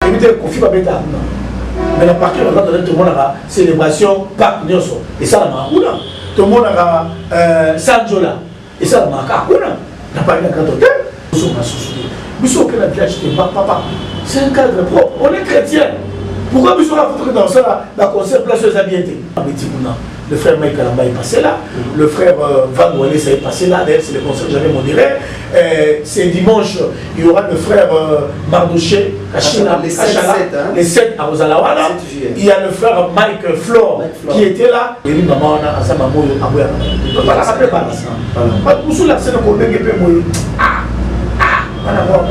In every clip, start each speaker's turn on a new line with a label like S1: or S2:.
S1: éviter conflit pas bêta. Mais la partie on va donner tout le monde à célébration Pâques Nyoso et ça la marouna. Tout le monde a Sanjola et ça la marouna. N'a pas eu la grande hôtel. Nous sommes associés. Nous sommes que la village de papa. C'est un cadre propre. On est chrétien. Pourquoi nous sommes là pour dans ça la concert place aux habiletés. Le frère Mike Kalamba est passé là, le frère Van Wallace est passé là, d'ailleurs c'est le concert que j'avais modéré. C'est dimanche, il y aura le frère Mardoché, les 7 à Rosalawana. Il y a le frère Mike Flore qui était là. Et lui, maman, on a sa maman, on va la rappeler par là. Pour cela, c'est le collègue qui peut mourir. On a voir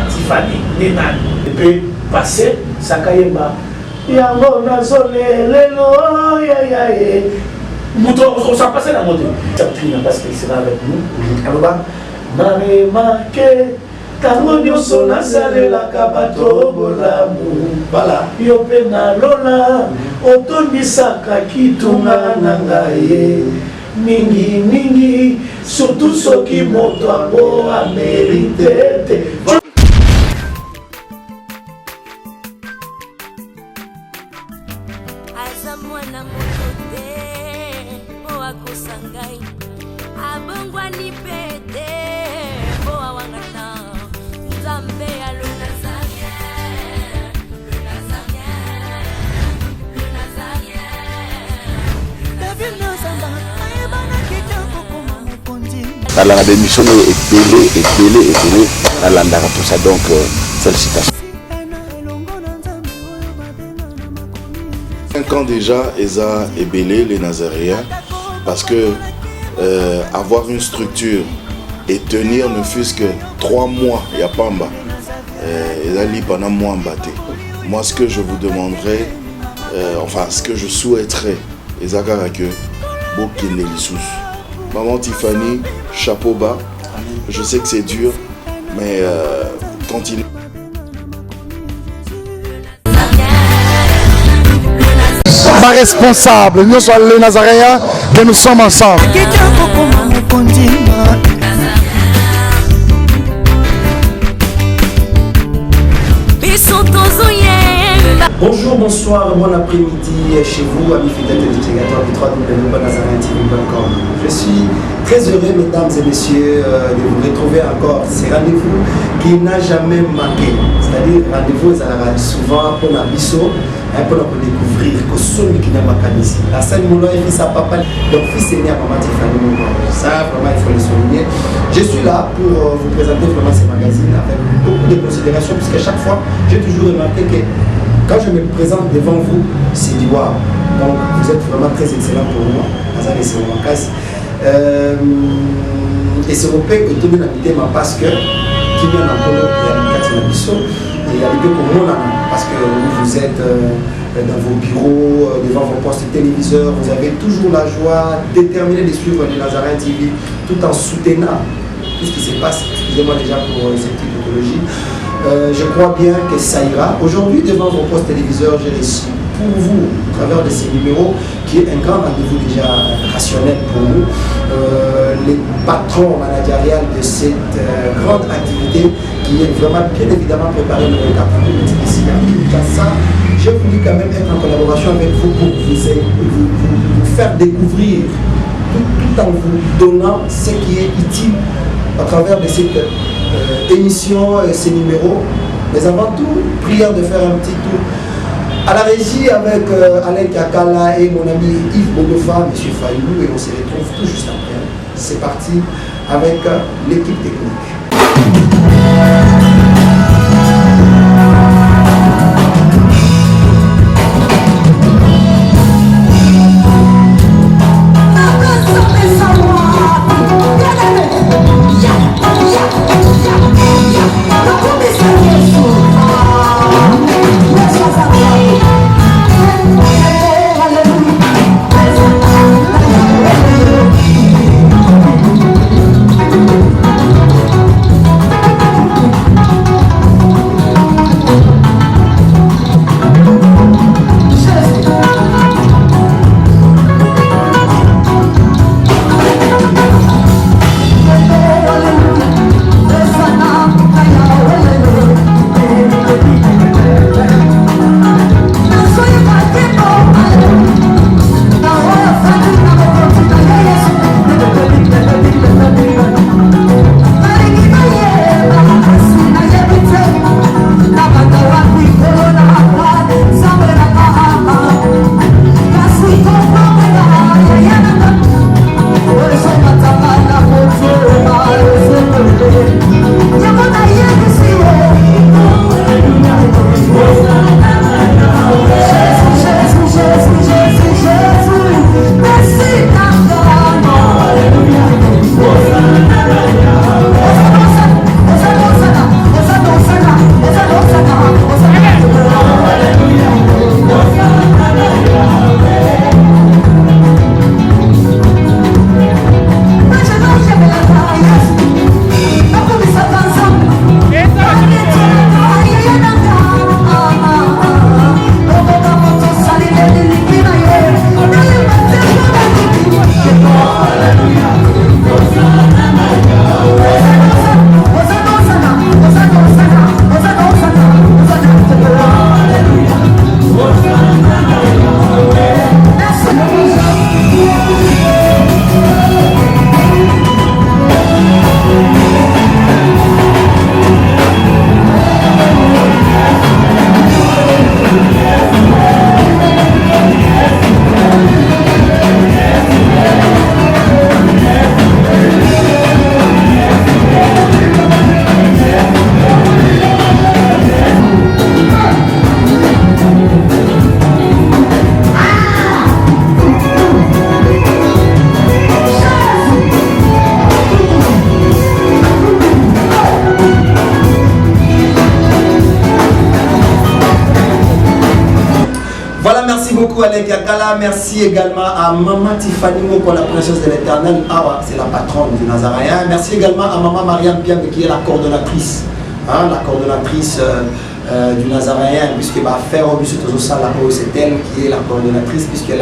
S1: Tiffany, Nénan. Il peut passer, Sakayemba. Yango nazole lelo ya on s'en passe la moto. Ça prie parce qu'il sera avec nous. Alors mare marqué tango nyoso nasale la kabato bolamu. Voilà. Yo pena lola otondisaka kitunga nangaye. Mingi mingi surtout soki moto abo a mérité.
S2: La démission est belée, à l'andara pour ça, donc félicitations. 5 ans déjà, Eza est belé, les Nazaréens, parce que avoir une structure et tenir ne fût-ce que 3 mois, il n'y a pas en bas. Eza li pendant moi en bâté. Moi, ce que je vous demanderais, enfin, ce que je souhaiterais, Eza que Bokele Lissous. Maman Tiffany, chapeau bas. Je sais que c'est dur, mais continue.
S3: Pas responsable, nous sommes les Nazaréens, que nous sommes ensemble.
S4: Bonjour, bonsoir, bon après-midi chez vous, amis fidèles téléspectateurs du www.nazaréentv.com. Je suis très heureux, mesdames et messieurs, de vous retrouver encore. C'est rendez-vous qui n'a jamais manqué. C'est-à-dire, rendez-vous, souvent pour Nabiso, pour découvrir que celui qui n'a pas ici. La scène Moulin et fils à papa, donc fils aîné à maman Tiffany. Ça, vraiment, il faut le souligner. Je suis là pour vous présenter vraiment ces magazines avec beaucoup de considération, puisque chaque fois, j'ai toujours remarqué que quand je me présente devant vous, c'est du wow. Donc vous êtes vraiment très excellent pour moi. Et c'est mon casse. Et c'est au pays où tout le monde a parce que qui vient dans le et il y a des pour moi parce que vous êtes dans vos bureaux, devant vos postes téléviseurs, vous avez toujours la joie déterminée de suivre les Nazaréens TV tout en soutenant tout ce qui se passe. Excusez-moi déjà pour cette petite pathologie. Je crois bien que ça ira. Aujourd'hui, devant vos postes téléviseurs, j'ai réussi pour vous, au travers de ces numéros, qui est un grand rendez-vous déjà rationnel pour nous, les patrons managériels de cette grande activité qui est vraiment bien évidemment préparée dans le cadre de ça. J'ai voulu quand même être en collaboration avec vous pour vous faire découvrir tout en vous donnant ce qui est utile à travers de cette émission, ces numéros. Mais avant tout, prière de faire un petit tour à la régie avec Alain Kakala et mon ami Yves Bodofa, M. Fayou, et on se retrouve tout juste après. C'est parti avec l'équipe technique. Voilà, merci beaucoup Alec Yakala. Merci également à Maman Tiffany Moko, la princesse de l'Éternel. Ah, c'est la patronne du Nazaréen. Merci également à Maman Marianne Piang, qui est la coordonnatrice. Hein, la coordonnatrice du Nazaréen, puisque va faire au c'est elle qui est la coordonnatrice, puisque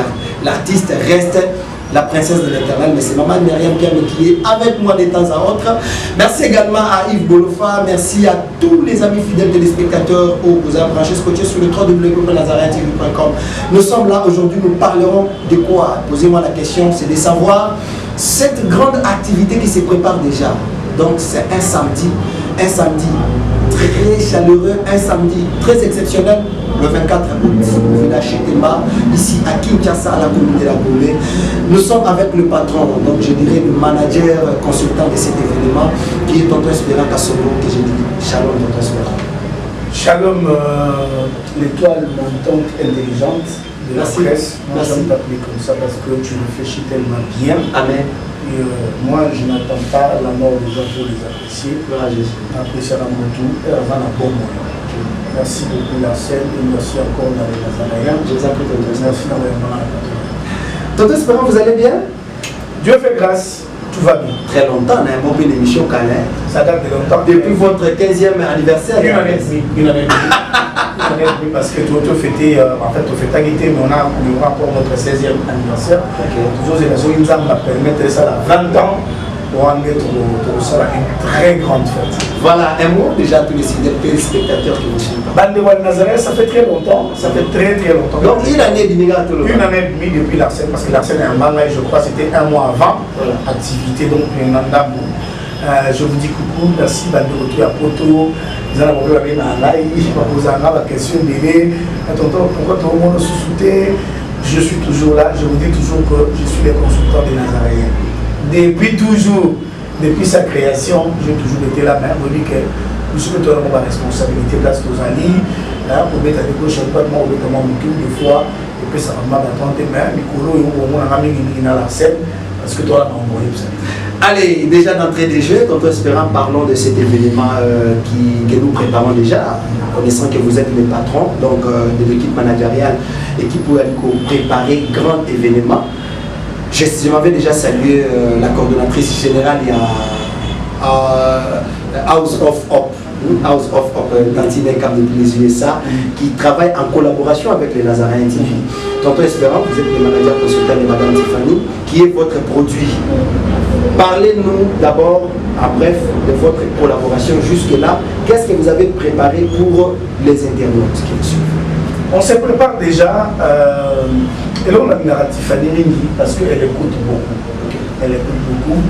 S4: l'artiste reste la princesse de l'Éternel, mais c'est Maman Myriam qui est avec moi de temps à autre. Merci également à Yves Bolofa, merci à tous les amis fidèles téléspectateurs où vous avez branché scotché sur le www.nazareentv.com. Nous sommes là aujourd'hui, nous parlerons de quoi? Posez-moi la question, c'est de savoir cette grande activité qui se prépare déjà. Donc c'est un samedi très chaleureux, un samedi très exceptionnel, le 24 août, au village Chétéma, ici à Kinshasa, à la commune de la Goulet. Nous sommes avec le patron, donc je dirais le manager consultant de cet événement, qui est Tonton Espérant Kassobo, que je dis Shalom Tonton Espérant.
S1: Shalom, l'étoile montante intelligente de la presse. Moi j'aime t'appeler comme ça parce que tu réfléchis tellement bien. Amen. Et moi, je n'attends pas la mort des gens pour les apprécier. Apprécier à mon tour et avant la bonne moyen. Merci beaucoup la scène et merci encore dans les Nazaréens. Merci dans les
S4: Tonton Espérant, vous allez bien?
S1: Dieu fait grâce, tout va bien.
S4: Très longtemps, on a un bon peu d'émission quand même.
S1: Ça date de longtemps.
S4: Depuis votre 15e anniversaire.
S1: Une année et demie, parce que tu as fêté, en fait, tu as fêté Aguité, mais on aura encore notre 16e anniversaire. Toujours, c'est la chose qui va permettre ça à 20 ans pour en mettre une très grande fête.
S4: Voilà, un mot déjà à tous les téléspectateurs qui vous suivent.
S1: Bande de Nazareth, ça fait très longtemps, ça fait très longtemps.
S4: Donc une année et demie
S1: depuis l'Arsène, parce que l'Arsène est un manga, je crois que c'était un mois avant, activité donc je vous dis coucou, merci bande de retour à Poto. Ils ont abordé la live, je vais poser la question de pourquoi tout le monde sous-souté. Je suis toujours là, je vous dis toujours que je suis le consultant des Nazaréens. Depuis toujours, depuis sa création, j'ai toujours été là, mais vous dites que je suis toujours ma responsabilité place aux alliés, pour mettre à l'école, je ne sais pas comment on veut comment des fois, et puis ça m'a attendé, mais Nicolo, on a mis dans la scène, parce que toi, on m'a envoyé ça.
S4: Allez, déjà d'entrée des jeux, Tonton Espérant, parlons de cet événement que nous préparons déjà, connaissant que vous êtes le patron donc, de l'équipe managériale et qui pourrait préparer grand événement. Je m'avais déjà salué la coordonnatrice générale, il y a House of Hope, Tantine Cap depuis les USA, qui travaille en collaboration avec les Nazaréens TV. Tonton Espérant, vous êtes le manager consultant de Madame Tiffany, qui est votre produit. Parlez-nous d'abord, en bref, de votre collaboration jusque-là. Qu'est-ce que vous avez préparé pour les internautes qui vous suivent?
S1: On se prépare déjà, et là on a mis Tiffany Ringi parce qu'elle écoute beaucoup. Elle écoute beaucoup.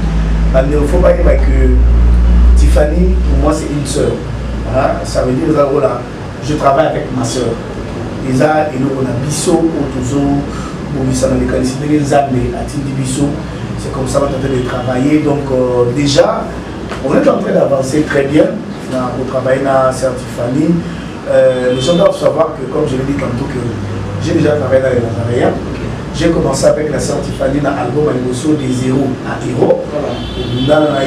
S1: Il ne faut pas dire que Tiffany, pour moi, c'est une sœur. Voilà. Ça veut dire que voilà, je travaille avec ma sœur. Et là, on a Bisso, Otozo, Bobissa dans les qualités de Zambé, à Tindi Bisso. C'est comme ça qu'on est en train de travailler. Donc, déjà, on est en train d'avancer très bien. On travaille dans Tiffany. Les gens doivent savoir que, comme je l'ai dit tantôt, que j'ai déjà travaillé dans les Nazaréens. J'ai commencé avec la sœur Tiffany dans l'album Animoso des zéros à héros. Dans la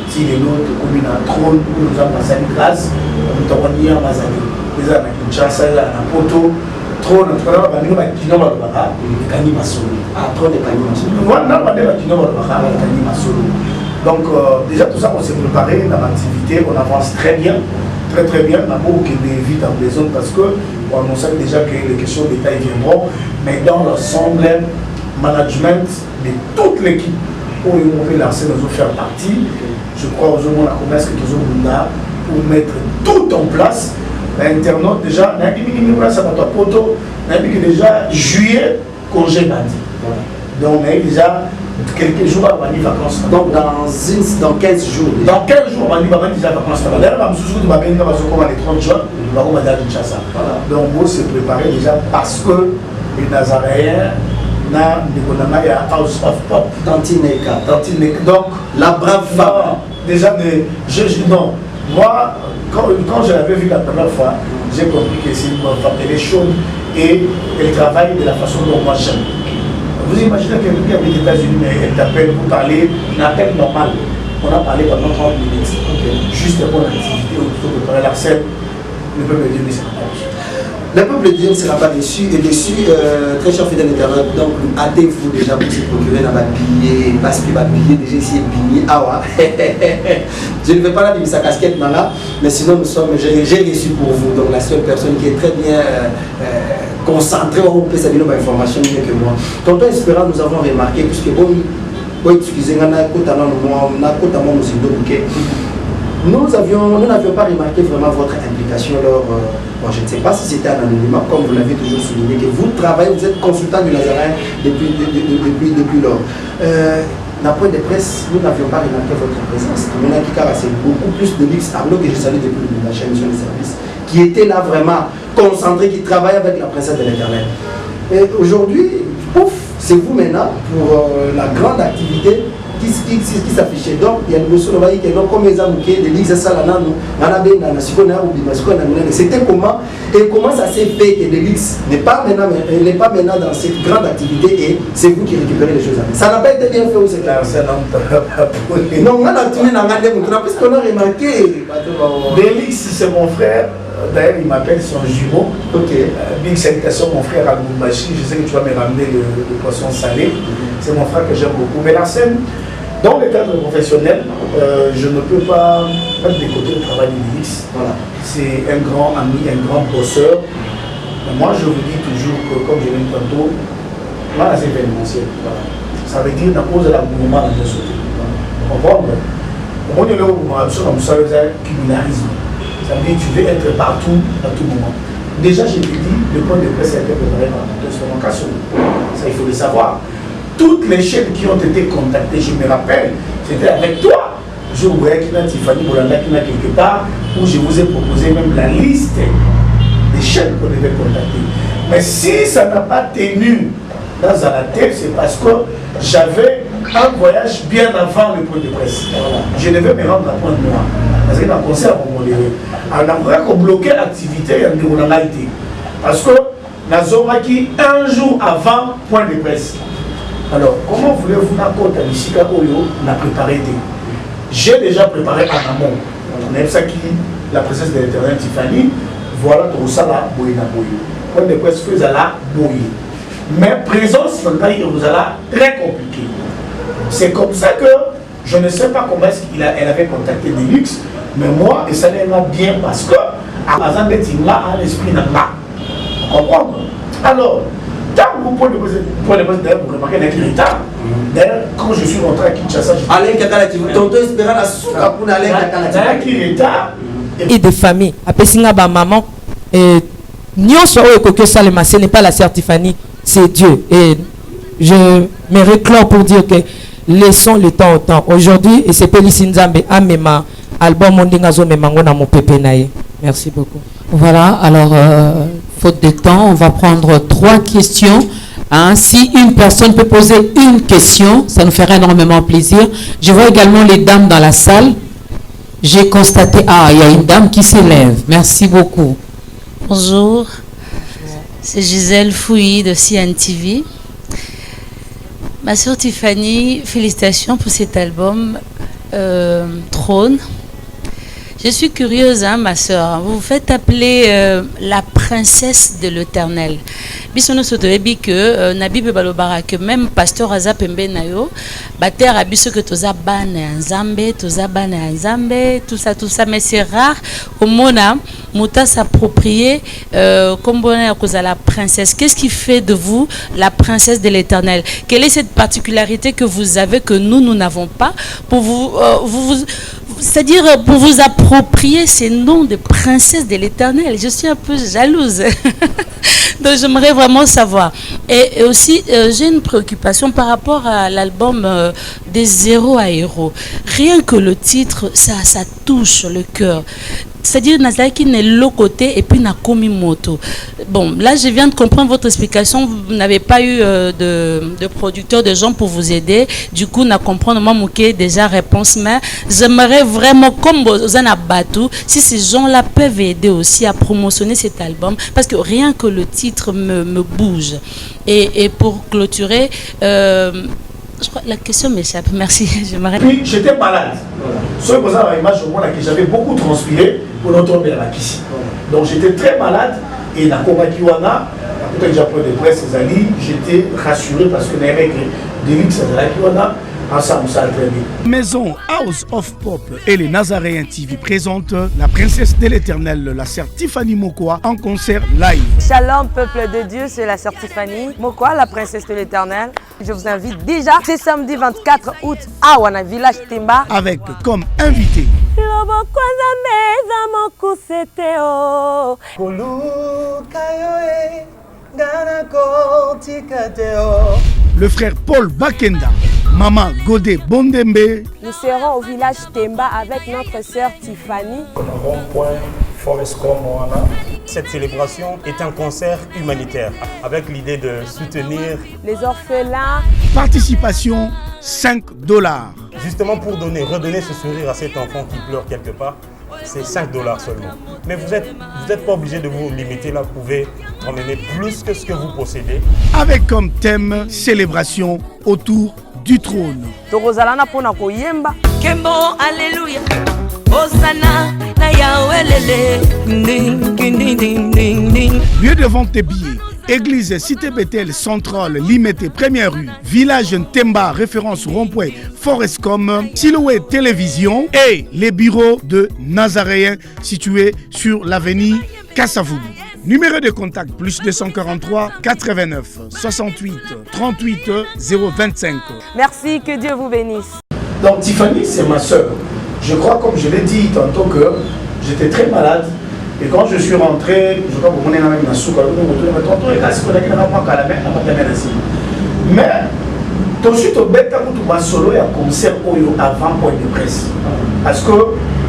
S1: si les nôtres communes à trône, nous avons passé une grâce, nous avons mis un Mazani. Nous avons une chasse à Poto, trône, nous avons mis un Kino Barbaha, Kani Masolo. Ah, trône et Kani Masolo. Nous avons mis un Kino Barbaha, Kani Masolo. Donc, déjà tout ça, on s'est préparé dans l'activité, on avance très bien. Très bien, on a beaucoup qui vite en besoin parce qu'on sait déjà que les questions de détail viendront, mais dans l'ensemble, management de toute l'équipe pour l'Arsène nous faire partie, je crois aux hommes la commerce que tous pour mettre tout en place. L'internaute déjà, déjà juillet, congé lundi. Donc déjà quelques jours avant les vacances.
S4: Donc dans 15 jours.
S1: Dans 15 jours, on va déjà vacances. D'ailleurs, on va les 30 juin, on va aller à Kinshasa. Donc, on s'est préparé déjà parce que les Nazaréens, il y a House of Pop.
S4: Tantineka.
S1: Donc,
S4: la brave femme.
S1: Déjà, non. Moi, quand je l'avais vu la première fois, j'ai compris que c'est une bonne femme. Elle est chaude et elle travaille de la façon dont moi j'aime. Vous imaginez quelqu'un qui habite aux États-Unis, mais elle t'appelle pour parler, un appel normal. On a parlé pendant 30 minutes. Juste pour l'activité, autour de préparer la scène, le peuple de Dieu ne s'est pas.
S4: Le peuple de Dieu ne sera pas déçu et déçu, très cher fidèle internaute. Donc, hâtez-vous déjà pour se procurer dans ma billet, parce que ma billet déjà ici est billet. Ah ouais. Je ne vais pas la dire sa casquette là, mais sinon j'ai reçu pour vous. Donc, la seule personne qui est très bien concentrée, on peut savoir nos informations mieux que moi. Tonton Espérant, nous avons remarqué, puisque bon, excusez-moi, nous n'avions pas remarqué vraiment votre implication lors, bon, je ne sais pas si c'était un anonymat, comme vous l'avez toujours souligné, que vous travaillez, vous êtes consultant du Nazaréen depuis lors. D'un point de presse, nous n'avions pas remarqué votre présence. C'est beaucoup plus de Lix Arnaud que je salue depuis la chaîne Mission de Service, qui était là vraiment concentré, qui travaillait avec la princesse de l'Éternel. Et aujourd'hui, pouf, c'est vous maintenant pour la grande activité qui s'affichait. Donc, il y a le monsieur qui est là, comme les amours, les Lix Salana, c'était comment et comment ça s'est fait que Lix n'est pas maintenant dans cette grande activité et c'est vous qui récupérez les choses. Ça n'a pas été bien fait ou c'est clair? Non, on a tourné dans la parce qu'on a remarqué.
S1: Lix, c'est mon frère. D'ailleurs, il m'appelle son jumeau. Ok. Big salutation, mon frère Alboumbachi. Je sais que tu vas me ramener le poisson salé. C'est mon frère que j'aime beaucoup. Mais la scène, dans le cadre professionnel, je ne peux pas mettre de côté le travail de Lix. Voilà. C'est un grand ami, un grand bosseur. Mais moi, je vous dis toujours que, comme je l'ai dit tantôt, moi, c'est événementiel. Voilà. Ça veut dire qu'on pose la mouvement dans le société. Vous comprenez? Au moins, il y a le mouvement, ça veut dire que tu veux être partout, à tout moment. Déjà, je te dis, le point de presse a été préparé par mon cas. Ça, il faut le savoir. Toutes les chaînes qui ont été contactées, je me rappelle, c'était avec toi. Je voyais qu'il y a Tiffany Bolanda qui est quelque part, où je vous ai proposé même la liste des chaînes qu'on devait contacter. Mais si ça n'a pas tenu dans la tête, c'est parce que j'avais un voyage bien avant le point de presse. Je devais me rendre à Pointe-Noire. Parce qu'il y a un concert à mon niveau. Alors, on a bloqué l'activité de mon été. Parce que nous avons qui un jour avant point de presse. Alors, comment voulez-vous n'importe Nishika Oyo n'a préparé? J'ai déjà préparé en amont. On a ça qui la présence de l'Éternel Tiffany. Voilà tout ça là, Boyna Boyo. Point de presse faisait là, Boye. Mais présence dans le Jérusalem très compliquée. C'est comme ça que je ne sais pas comment elle avait contacté Lix, mais moi, et ça m'a bien parce que Amazon est là à l'esprit n'a pas. Vous comprenez? Alors, quand vous pouvez d'ailleurs vous remarquez l'état. D'ailleurs, quand je suis rentré à Kinshasa,
S4: Alain Kakala, tonton espérant la soupe pour Alain Kakala.
S5: Et de famille. Après, ba maman, Nyonso Oekokyo Salema, ce n'est pas la sœur Tiffany, c'est Dieu. Et je me réclame pour dire que laissons le temps au temps. Aujourd'hui, et c'est Pélis Nzambe, Amema, album Mondingazo Memango na mon pépé naïe. Merci beaucoup.
S6: Voilà, alors, faute de temps, on va prendre 3 questions. Hein, si une personne peut poser une question, ça nous ferait énormément plaisir. Je vois également les dames dans la salle. J'ai constaté, il y a une dame qui s'élève. Merci beaucoup.
S7: Bonjour, c'est Gisèle Fouilly de CNTV. Ma soeur Tiffany, félicitations pour cet album Trône. Je suis curieuse, hein, ma soeur. Vous vous faites appeler la princesse de l'Éternel. Bisono sotoyebi que Nabibe balobara que même pasteur Aza Pembe nayo, bater abiso que toza bana nzambe, toza bana nzambe, tout ça, mais c'est rare au mona muta s'approprier comme bonne cause à la princesse. Qu'est-ce qui fait de vous la princesse de l'Éternel? Quelle est cette particularité que vous avez que nous n'avons pas pour c'est-à-dire pour vous approprier ces noms de princesse de l'Éternel? Je suis un peu jalouse. Donc j'aimerais vraiment savoir. Et aussi, j'ai une préoccupation par rapport à l'album des zéros à héros. Rien que le titre, ça touche le cœur. C'est-à-dire Nazaki n'est l'autre côté et puis Nakomi Moto. Bon, là je viens de comprendre votre explication. Vous n'avez pas eu de producteur, de gens pour vous aider. Du coup, na comprendre moi mouké déjà réponse. Mais j'aimerais vraiment comme Zana Batou, si ces gens-là peuvent aider aussi à promotionner cet album, parce que rien que le titre me bouge. Et pour clôturer. Je crois que la question m'échappe, merci.
S1: Puis j'étais malade. Sur l'image, je vois que j'avais beaucoup transpiré pour l'entendre à la Kissi. Donc j'étais très malade Et dans Komakiwana, après j'ai appris de presse, j'étais rassuré parce que les mecs de l'X ensemble, ça a très bien.
S8: Maison House of Pop et les Nazaréens TV présentent la princesse de l'éternel, la sœur Tiffany Mokoa, en concert live.
S9: Shalom peuple de Dieu, c'est la sœur Tiffany Mokoa, la princesse de l'éternel. Je vous invite déjà, c'est samedi 24 août à Wana Village Temba.
S8: Avec comme invité le frère Paul Bakenda, Maman Godé Bondembe.
S9: Nous serons au village Temba avec notre sœur Tiffany.
S10: Cette célébration est un concert humanitaire avec l'idée de soutenir
S9: les orphelins.
S8: Participation $5.
S10: Justement pour redonner ce sourire à cet enfant qui pleure quelque part, c'est $5 seulement. Mais vous êtes pas obligé de vous limiter là, vous pouvez emmener plus que ce que vous possédez.
S8: Avec comme thème célébration autour du trône.
S11: Kembo, alléluia. Hosanna, na Yahweh lele. Ding, ding, ding, ding, ding.
S8: Lieu de vente des billets. Église Cité Bethel Centrale, Limité, Première rue, Village Temba, référence rond-point Forestcom, Silhouette Télévision et les bureaux de Nazaréens situés sur l'avenue Kassavoubou. Numéro de contact plus 243 89 68 38 025.
S9: Merci, que Dieu vous bénisse.
S1: Donc Tiffany, c'est ma soeur. Je crois, comme je l'ai dit tantôt, que j'étais très malade. Et quand je suis rentré, je crois que vous avez même souka, mais tout de suite, au solo et un concert avant point de presse. Parce que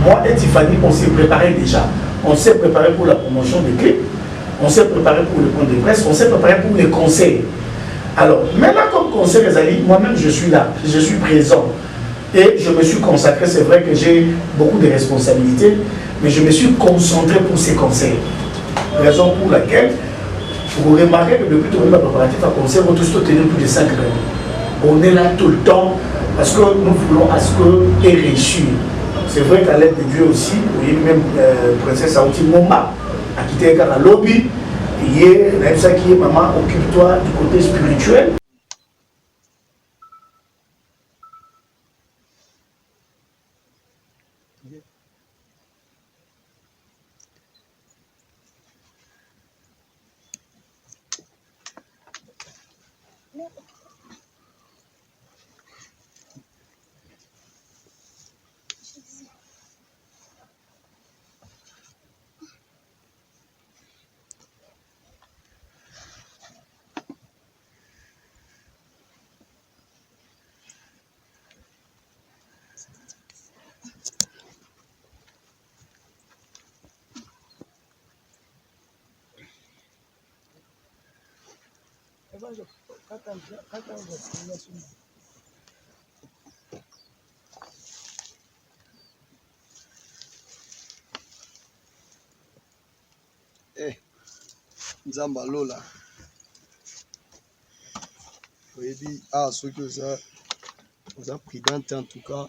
S1: moi et Tiffany, on s'est préparé déjà. On s'est préparé pour la promotion des clips, on s'est préparé pour le point de presse, on s'est préparé pour les concerts. Alors, maintenant comme concert, moi-même je suis là, je suis présent. Et je me suis consacré, c'est vrai que j'ai beaucoup de responsabilités, mais je me suis concentré pour ces concerts. Raison pour laquelle vous remarquez que depuis tout le monde préparatif à concert, on tous tenir plus de 5 années. On est là tout le temps parce que nous voulons à ce que et réussir. C'est vrai qu'à l'aide de Dieu aussi, vous voyez même princesse Aouti Momba a quitté un lobby, et même ça qui est maman, occupe-toi du côté spirituel.
S12: Nzamba Lola. Vous dit, ceux que vous avez pris en tout cas,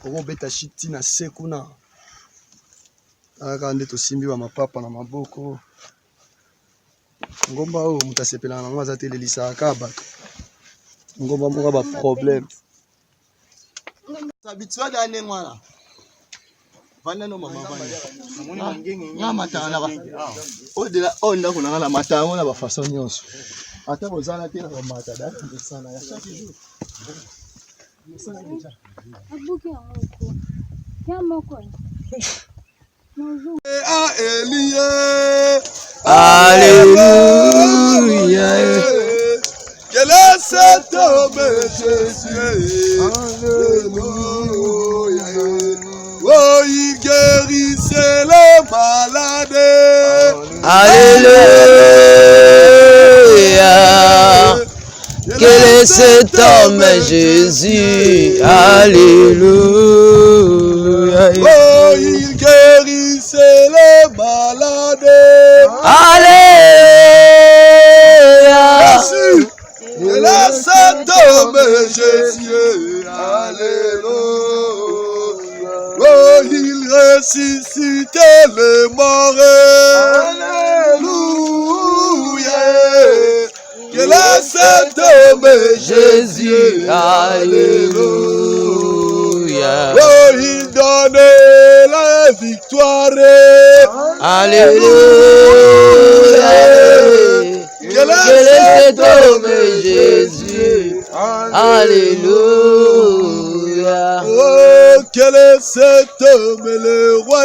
S12: comment bêta chiti na sekuna. Quand on simbi wa mapapa na maboko. Ngomba o mutasepela na ngwa za telelisa akaba. Ngomba moko ba problème. Habitué d'année ngwana. Vanda no mama vanda. Nga matana ba. O de la onda kuna na matana na ba façon nyonso. Ata bozana te na ba mata da sana ya chaque jour.
S13: Abuki amoko. Yamoko.
S12: Alléluia. Quel est cet homme Jésus? Alléluia. Oh, il guérissait les malades.
S14: Alléluia. Quel est cet homme Jésus? Alléluia.
S12: Oh, il guérissait les malades.
S14: Alléluia.
S12: Jésus, quel est cet homme Jésus? Alléluia. Oh, il ressuscitait les morts.
S14: cet homme Jésus, alléluia.
S12: Oh, il donnait la victoire.
S14: Alléluia. Quel est cet homme Jésus, alléluia.
S12: Oh, quel est cet homme le roi.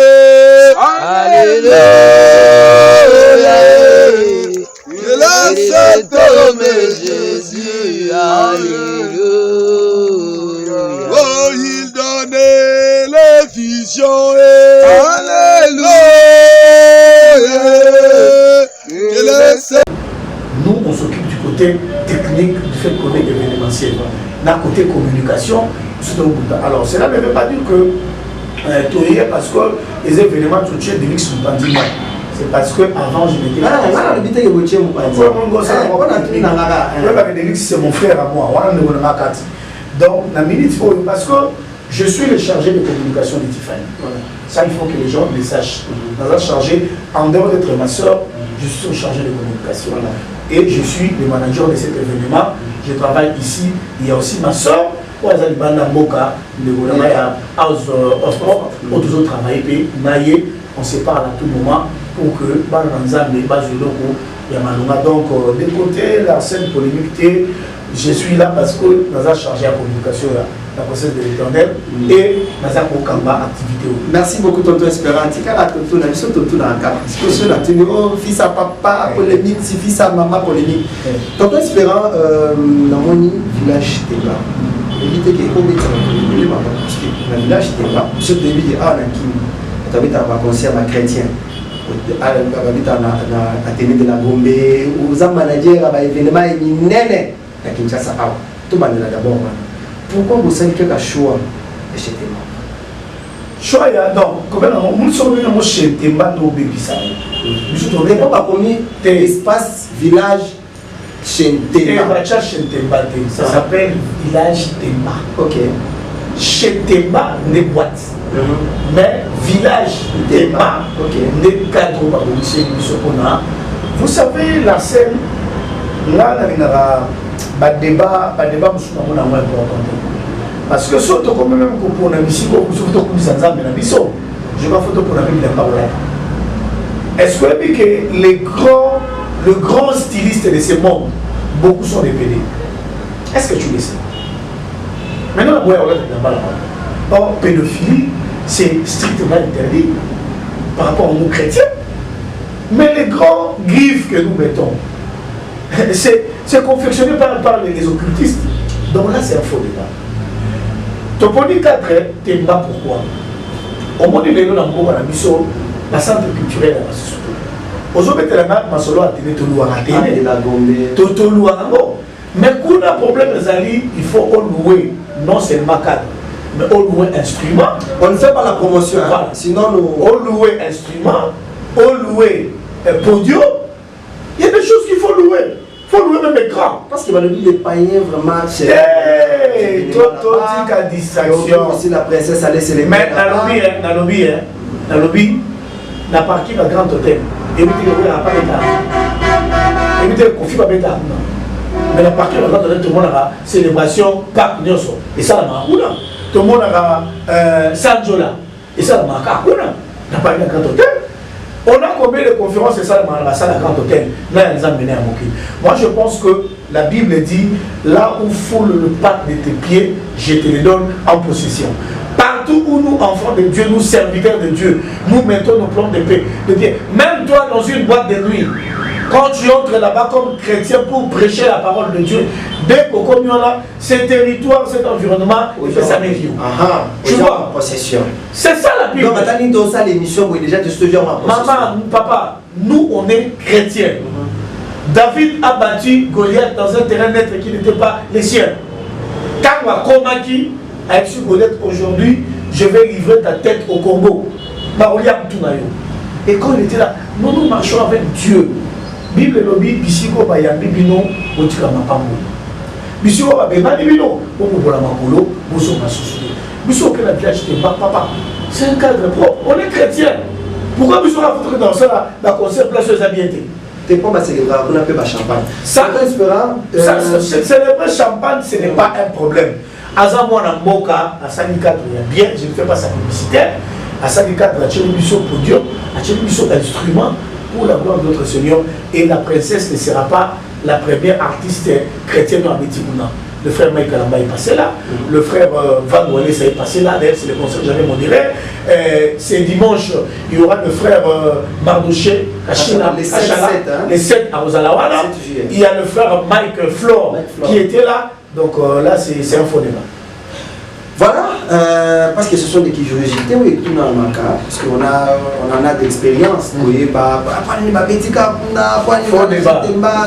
S14: Alléluia.
S12: Quel est cet homme
S14: Jésus, alléluia.
S12: Oh, il donnait les visions. Alléluia.
S1: Nous, on s'occupe du côté technique, du fait qu'on est événementiel. D'un côté communication, alors cela ne veut pas dire que parce que les événements tout de suite des sont pas dit. C'est parce que avant je m'étais. C'est mon frère à moi. Donc la minute parce que je suis le chargé de communication de Tiffany. Ça il faut que les gens le sachent. Dans un chargé, en dehors d'être ma soeur, je suis chargé de communication. Et je suis le manager de cet événement. Je travaille ici. Il y a aussi ma soeur. On se parle à tout moment pour que donc des côtés la scène polémique, je suis là parce que nous avons chargé la communication la procès de l'Éternel et nous avons activité.
S4: Merci beaucoup Tonton Espérant. Fils à papa polémique, fils à maman polémique. Tonton Espérant dans mon village Téba. Éviter que comme ça le village Téba, ce début de Anakim, tu habites à ma concert ma chrétien. Tu habites à de la Gombe, aux managers à l'événement et nene à Kinshasa. Tout le monde d'abord. Pourquoi vous savez que la choix est chez Téba?
S1: Choix, non, comment nous sommes venus chez Téba, nous bébissons. Nous sommes pas commis
S4: espace village chez Téba.
S1: Ça s'appelle village Téba.
S4: Ok.
S1: Chez Téba, des boîtes. Mais village Téba, des cadres. Vous savez, la scène, là, il y a un débat, parce que surtout comme même pour la mission, surtout comme ça, je ne sais pas photo pour la mission. Est-ce que les le grand styliste de ce monde, beaucoup sont des PD. Est-ce que tu le sais? Maintenant, or, pédophilie, c'est strictement interdit par rapport aux mots chrétiens. Mais les grands griffes que nous mettons, c'est confectionné par les occultistes. Donc là, c'est un faux débat. Toponi 4, t'es pas pourquoi. Au moins, il y a la mission, la centre culturelle à la société. Aujourd'hui, tu as un solo à télé, mais quand on a un problème, il faut louer non seulement cadre, mais on loue instrument.
S4: On ne fait pas la promotion, hein? Sinon
S1: on loue instrument, on loue podium. Il y a des choses qu'il faut louer. Il faut louer même écran.
S4: Parce qu'il va le dire les païens vraiment chers.
S1: Hey, toi, tu as distraction.
S4: Si la princesse allait se les
S1: mettre. Mais dans le lobby, la partie de grand hôtel. Évitez de rouler à pas d'état. Évitez de confier à l'état. Mais la partie de grand hôtel, tout le monde a célébration, Pâques, Nyoso. Et ça, tout le monde a Sanjola. Et ça, n'a pas eu de grand hôtel. On a combien de conférences et ça dans la salle à grand hôtel? Là, ils ont mené à Moki. Moi, je pense que la Bible dit là où foule le pas de tes pieds, je te les donne en possession. Partout où nous, enfants de Dieu, nous, serviteurs de Dieu, nous mettons nos plans de paix. Même toi, dans une boîte de nuit, quand tu entres là-bas comme chrétien pour prêcher la parole de Dieu, dès qu'au commun là, ce territoire, cet environnement, il fait sa maison.
S4: Tu vois, possession.
S1: C'est ça la Bible.
S4: Donc, attendez, dans ça, l'émission, vous déjà de ce genre en possession.
S1: Maman, papa, nous, on est chrétiens. David a battu Goliath dans un terrain net qui n'était pas les siens. Quand Komaki a su Goliath aujourd'hui, je vais livrer ta tête au Congo. Et quand il était là, nous marchons avec Dieu. Bible lobby, Bisiko Bayambi Bino, Otika Mapango. Bisiko Babemani Bino, Bobo Makolo, Boso Masusu. Bisoko que la village de papa. C'est un cadre propre. On est chrétien. Pourquoi Bisoko a foutu dans ça, dans le concert place aux habiletés?
S4: t'es pas célébrer, on appelle pas champagne.
S1: Célébrer champagne, ce n'est pas un problème. Azamou na Moka, à Sanika, bien, je ne fais pas sa publicité. À Sanika, à Tchélibiso podium, à Tchélibiso instrument pour la gloire de notre Seigneur. Et la princesse ne sera pas la première artiste chrétienne en Métimouna. Le frère Mike Kalamba est passé là, le frère Van Ouelé est passé là, d'ailleurs c'est le concert que j'avais modéré. C'est dimanche, il y aura le frère Mardoché, les 7 à Rosalawana. Il y a le frère Mike Flore qui était là, donc là c'est un faux débat.
S4: Voilà, parce que ce sont des curiosités, oui, tout dans le cas, parce qu'on en a d'expérience, oui,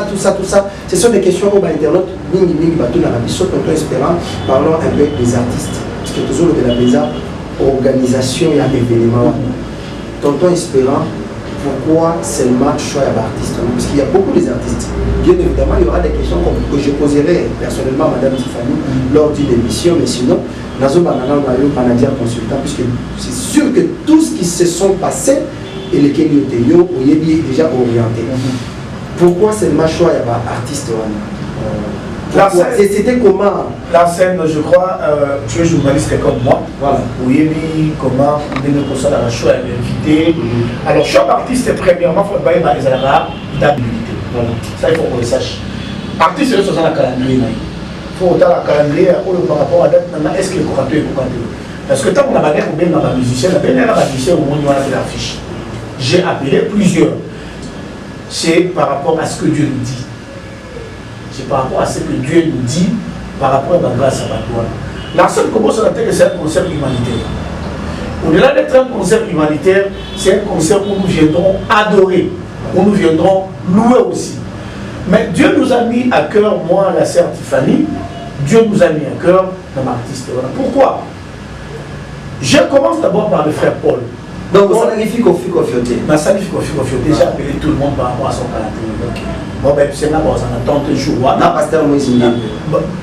S4: tout ça. Ce sont des questions au Internet, espérant, parlons un peu des artistes, parce que toujours de la BESA, organisation et événement. Tonton espérant, pourquoi seulement choix d'artistes? Parce qu'il y a beaucoup d'artistes. Bien évidemment, il y aura des questions que je poserai personnellement à Mme Tiffany lors d'une émission, mais sinon, Nazo Banana Manadia consultant, puisque c'est sûr que tout ce qui se sont passés et lesquels ils étaient déjà orientés. Pourquoi seulement choix d'artistes? C'était comment?
S1: La scène, je crois, tu es journaliste comme moi. Voilà. Oui, comment on est la choix d'inviter. Alors, chaque artiste, premièrement, il faut avoir des d'habilité. Ça, il faut qu'on le sache. Artiste, c'est dans la calendrier. Il faut autant la calendrier par rapport à date. Est-ce qu'il est courant? Parce que tant qu'on a baguette pour bien dans musicien, la musicien au moment où on a fait l'affiche. J'ai appelé plusieurs. C'est par rapport à ce que Dieu nous dit. C'est par rapport à ce que Dieu nous dit par rapport à la grâce à la gloire. La seule commence à dire que c'est un concert humanitaire. Au-delà d'être un concert humanitaire, c'est un concert où nous viendrons adorer, où nous viendrons louer aussi. Mais Dieu nous a mis à cœur, moi, la sœur Tiffany, Dieu nous a mis à cœur dans l'artiste. Voilà. Pourquoi? Je commence d'abord par le frère Paul.
S4: Donc, ça signifie qu'on fait confiauté.
S1: Ça signifie qu'on fait confiauté. J'ai appelé tout le monde par rapport à son calendrier. Bon, ben, c'est là, on attend un jour.
S4: Non, pasteur Moïse.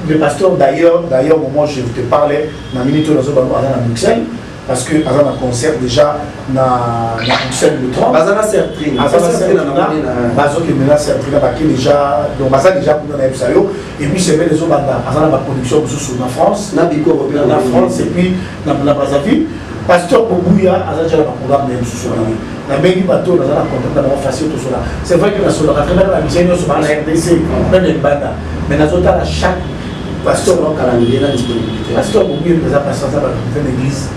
S1: Le pasteur, d'ailleurs, au moment où je te parlais, dans la minute où nous sommes à Bruxelles, parce que dans un concert déjà, dans Bruxelles le 30.
S4: Bazana Sertrine.
S1: Bazo qui est là, Sertrine, déjà, donc Bazana déjà pour nous et puis c'est les autres bandes. Bazana ma production sur la France, la France et puis dans la Brazzaville. Pasteur Bobouya, Azan Jala programme même sur la Bengi Bateau, dans la contact d'avoir facile tout cela. C'est vrai que sur la première la mission sur la RDC, même les bandes, mais dans autres à chaque pasteur dans calendrier la disponibilité. Pasteur Bobouya nous a passé ça dans l'église,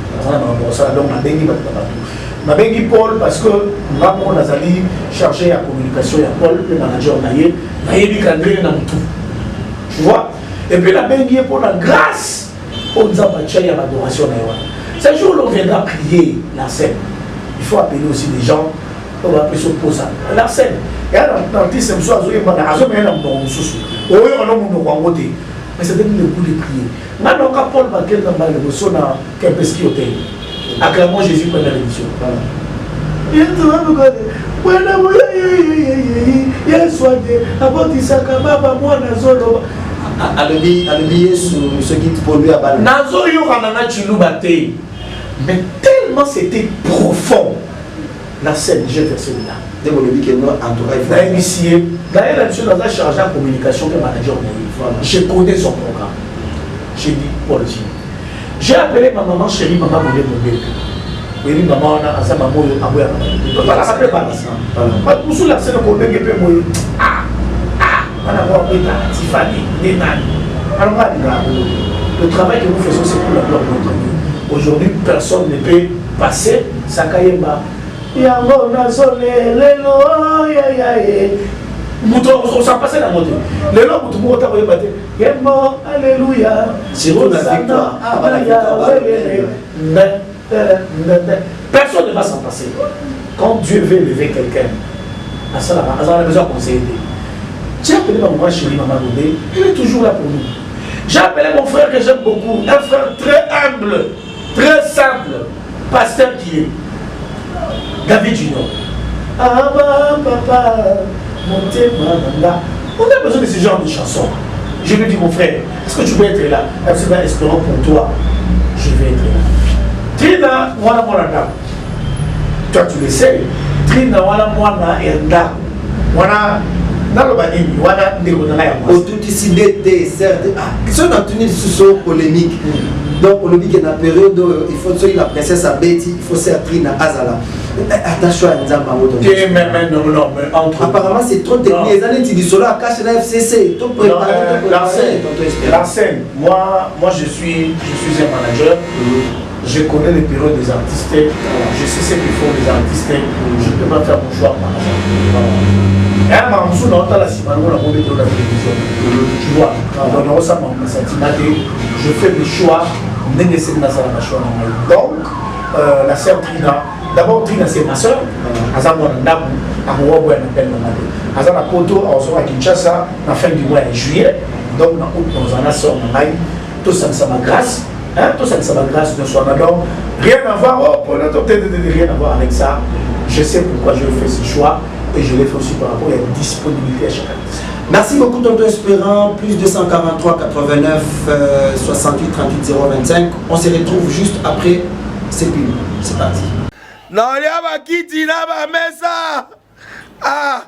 S1: donc la Bengi Bateau. Ma Bengi Paul parce que nous avons Nazali chargé à communication, il y a Paul le manager naïe, naïe du calendrier dans tout. Tu vois? Et puis la Bengi Paul la grâce aux Zabacha, il y a l'adoration naïe. Ce jour où on viendra prier la scène, il faut appeler aussi des gens, on va appeler ce pour ça. La scène, il y a un artiste qui a mais c'est devenu le coup de prier. Maintenant, quand Paul Bakel dans le Bosso, dans Kempeski Hotel, acclamons Jésus pendant l'émission. Il mais tellement c'était profond, la scène, j'ai versé là. D'ailleurs, là-dessus, dans la charge en communication que manager, je connais son programme. J'ai dit, Paul, j'ai appelé ma maman chérie, maman Moulé Moulé. Oui, maman, on a sa maman, on a appelé par là. Pour cela, c'est le collègue qui peut mourir. On a appelé Tiffany, Nénani. Alors, le travail que nous faisons, c'est pour la gloire de notre Dieu. Aujourd'hui, personne ne peut passer sa caïma. On s'en passait la montée. Les lois, tout le monde a battu. Alléluia.
S4: C'est pour la victoire.
S1: Personne ne va s'en passer. Quand Dieu veut lever quelqu'un, on a besoin qu'on s'aide. J'ai appelé ma maman chérie, maman Goudé, il est toujours là pour nous. J'ai appelé mon frère que j'aime beaucoup, un frère très humble, très simple, pasteur qui est David Junior. Ah papa, montez ma. On a besoin de ce genre de chansons. Je lui dis mon frère, est-ce que tu peux être là? C'est bien espérant pour toi. Je vais être là. Trina, voilà mon anda. Toi tu le sais. Trina, voilà mon anda. Wana naloba nini wana ndeko na ya
S4: au tout ici d'été certes si on a tenu sur polémique donc on dit qu'il y a une période il faut que la princesse a Betty il faut servir na Azala attention à Nzamba moto
S1: non mais entre
S4: apparemment c'est trop technique les années tu solo à cacher la FCC tout préparé
S1: la scène moi je suis un manager. Je connais les périodes des artistes, je sais ce qu'il faut les artistes, je ne peux pas faire mon choix par hasard. Tu vois, je fais mes choix, donc la sœur Trina, d'abord Trina c'est ma sœur, Azana Poto, à Kinshasa, la fin du mois de juillet, donc dans un sœur, tout ça m'a grâce. Hein, tout ça va grâce de soi. Donc, rien à voir, rien à voir avec ça. Je sais pourquoi je fais ce choix et je l'ai fait aussi par rapport à la disponibilité à chaque artiste.
S4: Merci beaucoup, Tonton Espérant. Plus 243 89 68 38 025. On se retrouve juste après ces pubs. C'est parti.
S15: Naolia Kiti na mesa. Ah,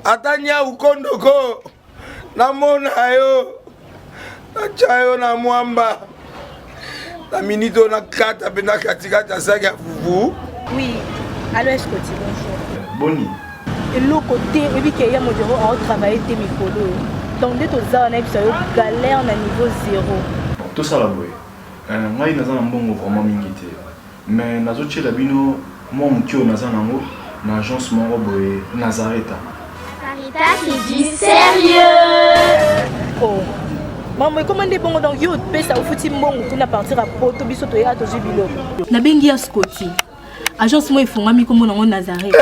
S15: atanya ukondoko. Namona yo. Nachayo na mwamba. La minute on a 4 à katikata saga fufu.
S16: Oui, alors est-ce que tu bonjour.
S15: Boni.
S16: Et le côté et puis qu'il y a mon bureau en travailler tes micros. Donc dès que ça on a eu galère na niveau 0.
S17: Tout ça là boy. Ngai naza na mbongo vraiment mingi te. Mais nazo tchela bino moi mukio naza nango na agence moko boy Nazareta.
S18: Sarita c'est du sérieux.
S16: Oh. Maman, comment est bon donc yo pesa au fouti mbongo pour na partir à poto biso to ya to jibilo. Na bengi ya Scotty. Agence moi ifonga mi comme na Nazareth.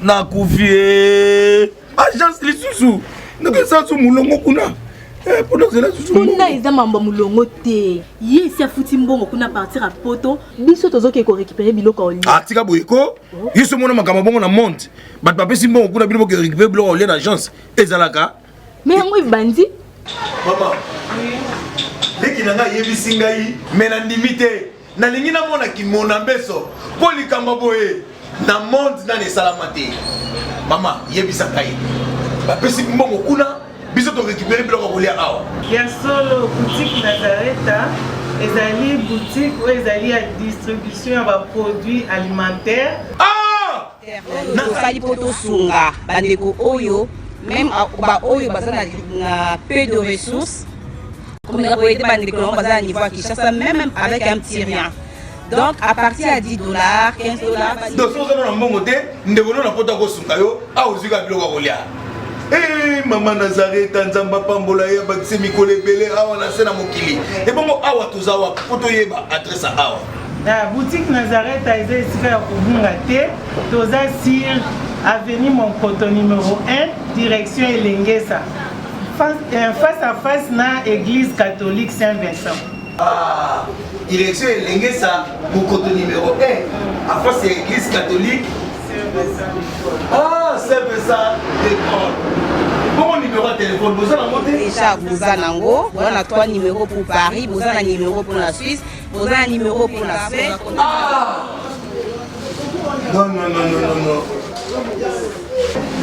S15: Na kufie. Agence lisusu. Ndeke sansu mulongo kuna. Pour nous là susu.
S16: Kuna eza mambo mulongo te. Ye si a fouti mbongo kuna partir à poto biso to zoke ko récupérer biloko oli.
S15: Ah tika boyeko. Yeso mona makamba bongo na monte. Bat papa si mbongo kuna biloko récupérer biloko oli na agence. Ezalaka.
S16: Mais yango bandi.
S15: Maman, dès qu'il y a un singaï, mais na limité, na lingina mona ki mona beso, poli kambaboye, na monde na ne salamate. Maman, yebisa kai. Ba pesi mbongo kuna, biso to récupérer biloko kolia awa.
S19: Ya solo boutique Nazareta, ezali boutique ou ezali à distribution de produits alimentaires.
S15: Ah!
S20: Na sali poto sunga, bandeko oyo. Même ba oyo bazana na peu de ressources comme la boîte de que l'on bazana niveau à Kinshasa même avec un petit rien. Donc à partir à $10, $15.
S15: Donc si on a un bon côté, nous devons na pota ko sungayo, a ozuka biloko kolia. Eh maman Nazareth nzamba pambola ya ba semi kolebele awa na sena mokili. Et bon awa tozawa poto yeba adresse awa.
S19: La boutique Nazareth a été ici à Kubungate, toza sur avenue Monkoto numéro 1, direction Elengesa. Face à face na église catholique Saint-Vincent.
S15: Ah, direction Elengesa, Monkoto numéro 1, à face à l'église catholique Saint-Vincent. Ah, Saint-Vincent d'école. Bon numéro de téléphone, vous avez monté
S20: déjà, vous avez nango, on a 3 numéros pour Paris, vous avez un numéro pour la Suisse, vous avez un numéro pour la Suisse.
S15: Ah! Non.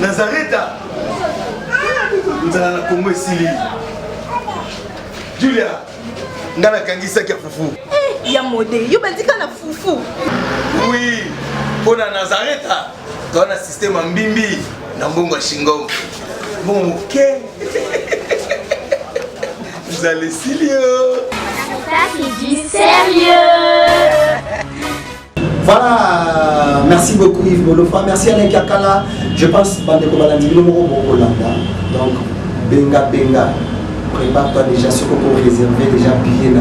S15: Nazareta. Nous allons la Congo Sili. Julia, nous allons kangisa kia fufu.
S16: Eh, ya modé, yo bandika na fufu.
S15: Oui, pour la Nazareta, tu as un système en bimbi, na mbongo shingo. Bon, ok. Vous allez Silio.
S18: Ça c'est du sérieux.
S4: Voilà, merci beaucoup Yves Bolofa, merci Alain Kakala. Je pense Bandeko Balandino Holanda. Donc, Benga, prépare-toi déjà ce qu'on peut réserver, déjà billet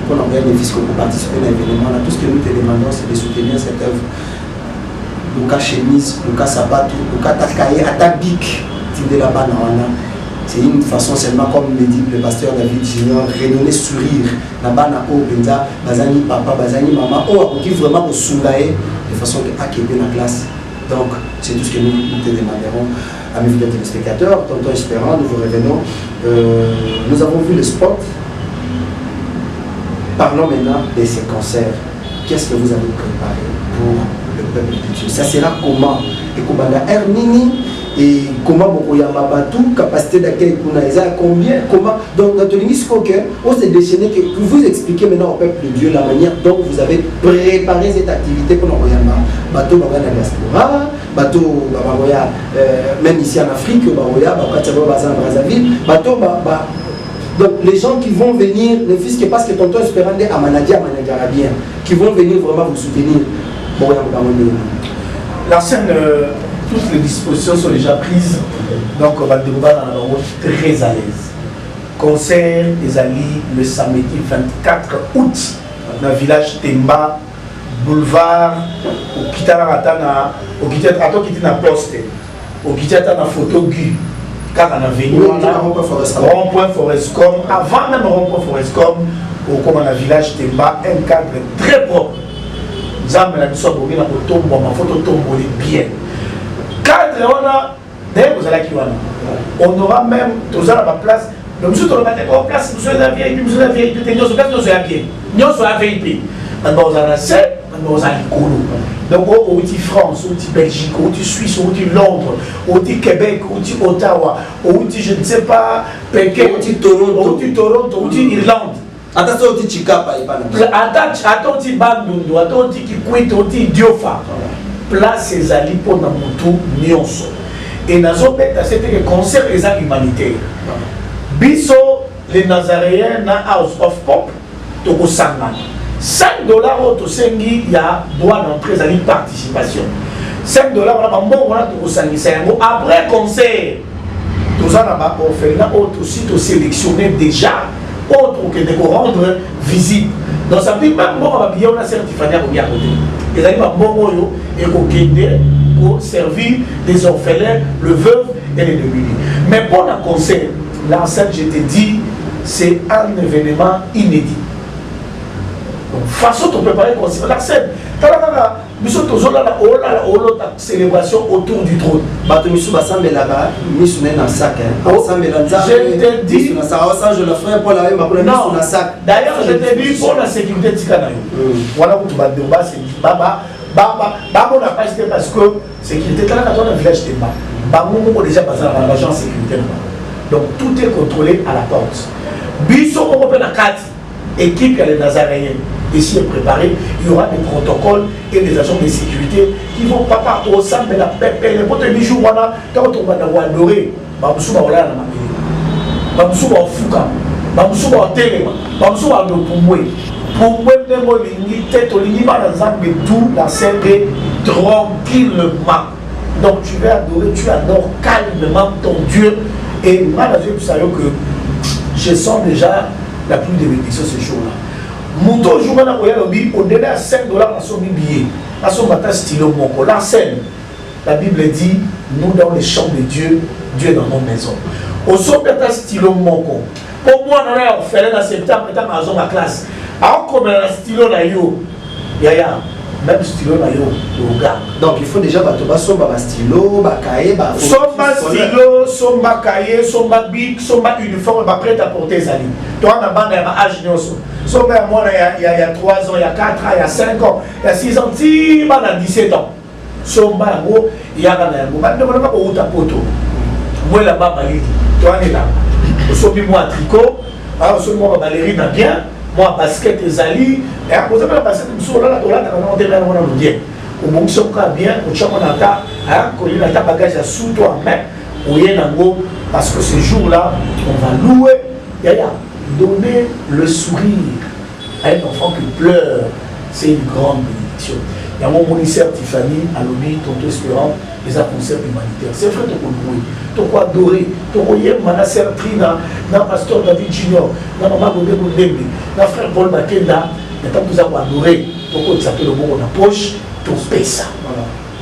S4: pour l'envoyer des fiscaux pour participer à l'événement. Tout ce que nous te demandons, c'est de soutenir cette œuvre. Luka chemise, Luka sabato, Luka takaye, atabik, de la banana. C'est une façon seulement, comme le dit le pasteur David Junior, redonner sourire. Nabana o benza, bazani papa, bazani maman, on dit vraiment au soulager de façon à acquérir la classe. Donc, c'est tout ce que nous te demanderons à mes fidèles téléspectateurs. Tonton Espérant, nous vous revenons. Nous avons vu le spot. Parlons maintenant de ces concerts. Qu'est-ce que vous avez préparé pour le peuple de Dieu? Ça sera comment? Et Kobanda Ernini, et comment beaucoup y a Mabatou, capacité d'accueil qu'on a, combien, comment, donc dans le que on s'est déchaîné que vous expliquez maintenant au peuple de Dieu la manière dont vous avez préparé cette activité pour nous bateau dans la diaspora, bateau même ici en Afrique, Brazzaville, bateau donc les gens qui vont venir, ne fût-ce que parce que tonton Espérandé à Manadia bien, qui vont venir vraiment vous soutenir.
S1: La scène, toutes les dispositions sont déjà prises, donc on va dérouler très à l'aise. Concert des alliés le samedi 24 août dans le village Temba, boulevard, au Kitaratana, au Kitaratana poste, au Kitaratana photo Gu. Car on a venu rond-point Forescom, avant même rond-point Forescom, au village Temba, un cadre très propre. Nous avons la mission pour venir à tomber, ma photo tombe bien. Cadre, on a, d'ailleurs, vous allez qui on aura même, tous à la place, nous sommes en place, nous sommes la VIP, nous sommes la VIP, nous sommes la VIP, nous sommes la VIP. Maintenant, on a la scène, maintenant, on a l'écolo. Donc, au France, au Belgique, au Suisse, au Londres, au Québec, au Ottawa, au je ne sais pas, Pékin, au Toronto, au Irlande.
S4: Attention, au Chicapa,
S1: attention, Bandundu, attention, Kikwit, au Diofa. Place ces alliés pour Namutu, Nyonso. Et nous avons fait des concerts humanitaires. Biso, les Nazaréens, na House of Pop, Toko Sangan. $5 au Tosengi, il y a droit d'entrée à une participation. $5, on a bon, après concert, tout ça, on a aussi sélectionné déjà autre que de rendre visite. Donc ça veut dire que on va bien on a certifié pour bien côté. Et ça dit bon et pour servir des orphelins, le veuve et les démunis. Mais pour le concert, l'enceinte, je te dis, c'est un événement inédit. Donc, façon de préparer la scène. Nous sommes toujours là, la célébration autour du trône.
S4: Je te dis,
S1: d'ailleurs, je te dis pour la sécurité de Tikanayo. Voilà où tu vas dire, c'est Baba, on n'a pas hésité parce que sécurité, quand on a un village de Baba, on a déjà passé à l'agence sécurité. Donc, tout est contrôlé à la porte. Bisso, on peut la carte, équipe, il y a les Nazaréens. Ici est préparé, il y aura des protocoles et des agents de sécurité qui vont pas au sein de la paix. Les potes de bijoux, quand on va adorer, Bamsou va la mamie, Bamsou va Fouka, Bamsou va Téléma, Bamsou va Nopumwe. Pour moi, tête au Lima, tout la scène est tranquillement. Donc tu vas adorer, tu adores calmement ton Dieu. Et moi, je sais que je sens déjà la pluie de bénédiction ce jour-là. Mouton jour au-delà de $5 à son billet, à son matin stylo moko. La scène, la Bible dit, nous dans les champs de Dieu, Dieu dans nos maisons. Au son matin stylo moko. Pour moi, on a fait en septembre, dans ma classe. Alors comme un stylo là yo, yaya, même stylo là yo, yoga.
S4: Donc il faut déjà battre somba stylo, cahier,
S1: somba stylo, somba cahier, somba bic, somba uniforme, prêt à porter ça. Toi, on a bande à âge nyoso. Somba moi il y a 3 ans, il y a 4 ans, il y a 5 ans, il y a 6 ans, il y a 17 ans. Somba il y a un ne pas où ta poto. Moi là-bas, toi on est là. Au sommet moi tricot, au sommet moi ballerine bien. Moi, basket et zali, et à cause de la basket, je suis là, on a bien. Au bon son cas bien, au champ on a un bagage à sous toi, mais au Yenango, parce que ce jour-là, on va louer, donner le sourire à un enfant qui pleure, c'est une grande bénédiction. Il y a mon ministère Tiffany, à l'ONU, Tonto Espérant, les concert humanitaires. C'est vrai, tu peux adorer, tu peux Manassé Trina, dans Pasteur David Junior, dans Maman Bobé Boudembe, dans Frère Paul Bakenda, mais tant que tu as adoré, tu peux s'appeler le mot en poche, tu payes ça.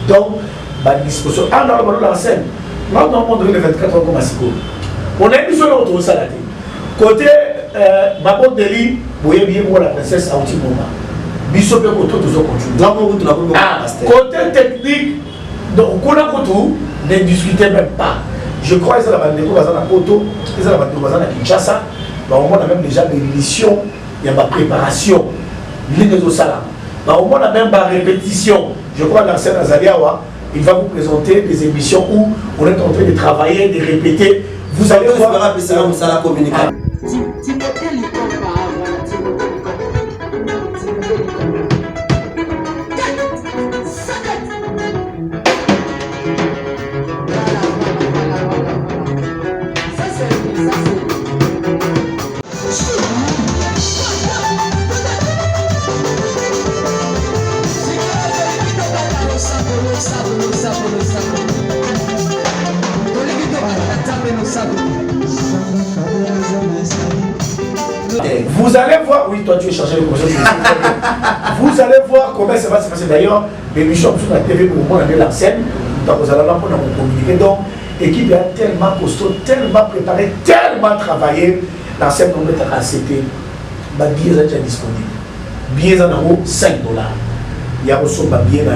S1: Donc, la disposition. Ah non, la scène. Moi, dans le monde le 24 ans comme Asiko. On a une seule autre salade. Côté Mabon Deli, vous voyez bien pour la princesse à Outimoma. Bishop et Koto, toujours continue. Côté technique, donc, ne discutez même pas. Je crois que c'est la bande de Poto, c'est la bande de Kinshasa. On a même déjà des émissions, il y a ma préparation, l'île de Salam. On a même ma répétition. Je crois que la scène Azaliawa, il va vous présenter des émissions où on est en train de travailler, de répéter. Vous allez voir. Vous allez voir, oui, toi tu es chargé de conversation. Vous allez voir comment ça va se passer. D'ailleurs, l'émission sur la TV, pour moi, on a mis la scène. Donc, vous allez voir pour nous communiquer. Donc, l'équipe est tellement costaud, tellement préparée, tellement travaillée. La scène, on met à ACT. Les billets sont déjà disponibles. Les billets sont 5 $. Il y a aussi des billets.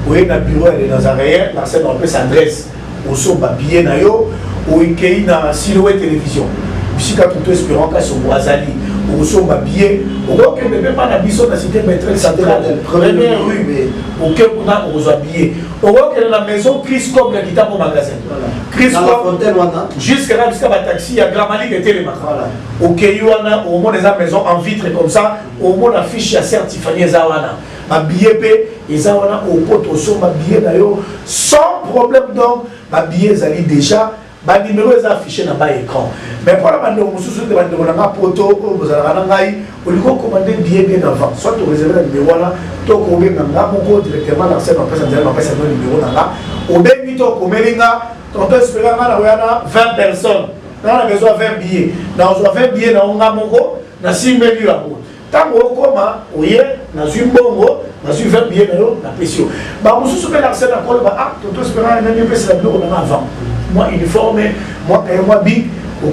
S1: Vous avez un bureau de Nazaréen, la scène, on peut s'adresse. Aussi des billets. Vous avez une silhouette télévision. Ici, quand on espérant qu'à son Boisali, au son billet, au que même pas la bison la cité maîtresse centrale, première rue, mais au que on a aux habillés. Au que la maison Chris comme la guitare au magasin. Chris comme jusqu'à là, jusqu'à la taxi, il y a Gramalik et Téléma. Au que Yoana, au moins des maisons en vitre comme ça, au moins la fiche à certifié Zawana. Ma billet et Zawana au pote au son, ma billet d'ailleurs, sans problème donc, ma billet Zali déjà. Le numéro est affiché dans l'écran. Mais pour la bande de Moussou, vous avez un poteau, vous avez un commandé bien avant. Soit vous réservez le numéro là, vous avez un directement dans cette entreprise, vous avez un numéro là. Au début, vous avez 20 personnes. On a besoin de 20 billets. Dans 20 billets, on a 6 millions. Tant que vous avez un bongo, vous avez 20 billets dans la pression. Vous avez l'accès à la avant. Moi, uniforme, moi, big, au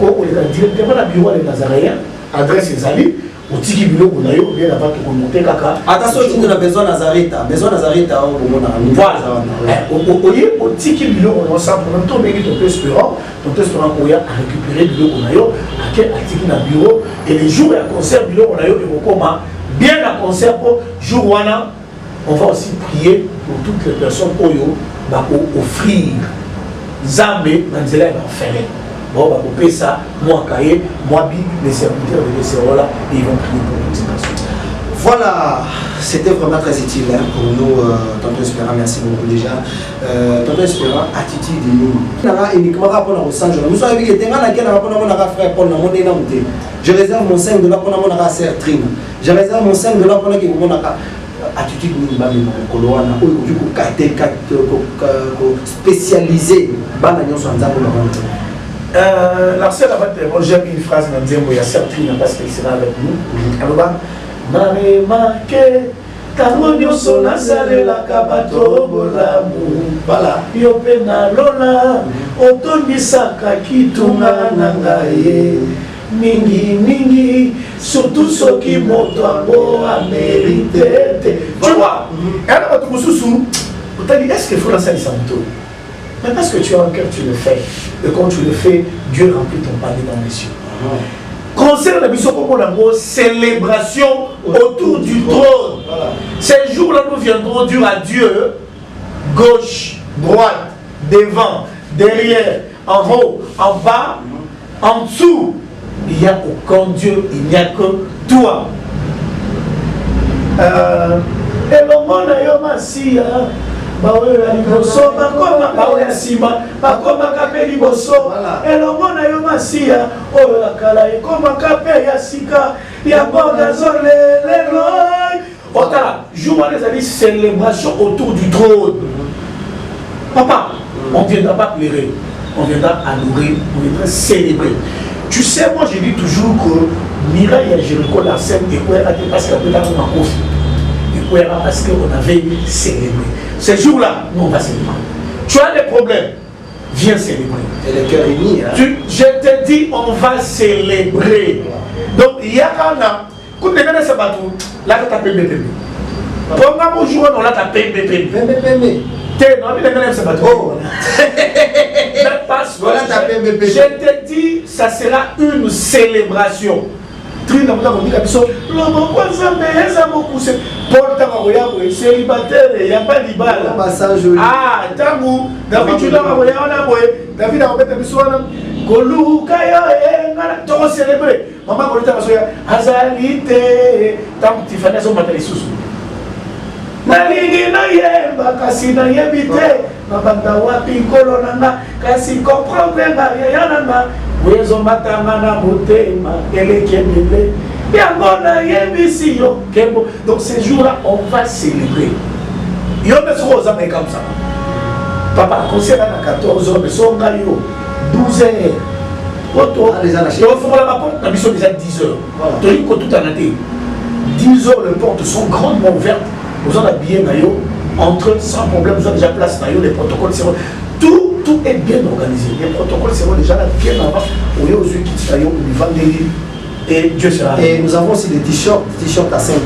S1: directement à bureau des Nazaréens, adresse les alliés, au tiki bureau, on a eu bien avant de monter caca. Attention, tu as besoin de Nazareta, voilà. Au tiki bureau, on a ça pour notre mérite, on peut espérer qu'on a récupéré le bureau, on a eu, à quel article dans le bureau, et les jours à concert bureau, on a eu, bien à concert pour jour on va aussi prier pour toutes les personnes qui ont offrir. Zambé, Manzela va faire. Bon, on va couper ça, moi, Kaye, moi, Big, les serviteurs de l'ECO là, et ils vont prier pour nous.
S4: Voilà, c'était vraiment très utile pour nous, Tonton Espérant, merci beaucoup déjà. Tonton Espérant, attitude de nous. On a uniquement rapport à Los Angeles. Nous sommes avec les frère Paul, je réserve mon 5 $ pour la sœur Trine. Je réserve mon 5 $ pour la attitude minimum koloana oyo du coup spécialisé bana nyonso nzambo na
S1: la seule j'aime une phrase dans Nzembo il y a certaines parce qu'elle sera avec nous alors mare marqué tango nyonso nasalelaka bato bolamu voilà yo mpe nalola otondisaka kitunga na ngai mingi, surtout ceux qui montent à mériter. Tu vois, est-ce qu'il faut la salle mais parce que tu as un cœur, tu le fais. Et quand tu le fais, Dieu remplit ton panier dans les cieux. Concernant la mission comme célébration autour du trône. Ces jours-là, nous viendrons dire à Dieu, gauche, droite, devant, derrière, en haut, en bas, en dessous. Il n'y a aucun Dieu, il n'y a que toi. Et le monde a eu massia. Célébration autour du trône. Papa, on ne viendra pas pleurer, on viendra adorer, on viendra célébrer. Tu sais, moi je dis toujours que Mireille et Jéricho, la scène, et parce qu'elle peut avoir un conflit. Et parce qu'on avait célébré. Ces jours-là, nous on va célébrer. Tu as des problèmes, viens célébrer.
S4: Et le cœur uni.
S1: Je te dis, on va célébrer. Donc, il y a un an, quand tu es ce bateau, là tu as tapé. Pendant mon jour, on a tapé. Je te dis, ça sera une célébration. doctrine na mutako ndika biso lobo kwanza mbeza mokuse Paul Tamaroya célibataire ya pas libala ah tangu David Tudanga boyana boy David a obeta biso wana koluka yo ngala to célébrer mama ko lita masoya azalite tangu tifanya zo matali susu nalingi na yemba kasi na yebite mabanda wapi nkolo nanga kasi comprendre nga yana nga wezo matanga na motema elekemele yango na yebisi yo kembo donc ces jours-là on va célébrer yo beso oza mais comme ça papa concert à 14h mais songa yo 12h Auto, les la porte, la mission déjà 10h. Tu dis que tout en a été 10h, les portes sont grandement ouvertes. Vous en avez bien d'ailleurs, entre sans problème, vous avez déjà place d'ailleurs, les protocoles seront. Tout est bien organisé. Les protocoles seront déjà là bien avant. Au lieu où qui d'ailleurs, ils vendent des livres. Et Dieu sera.
S4: Et nous avons aussi des t-shirts à 5 $.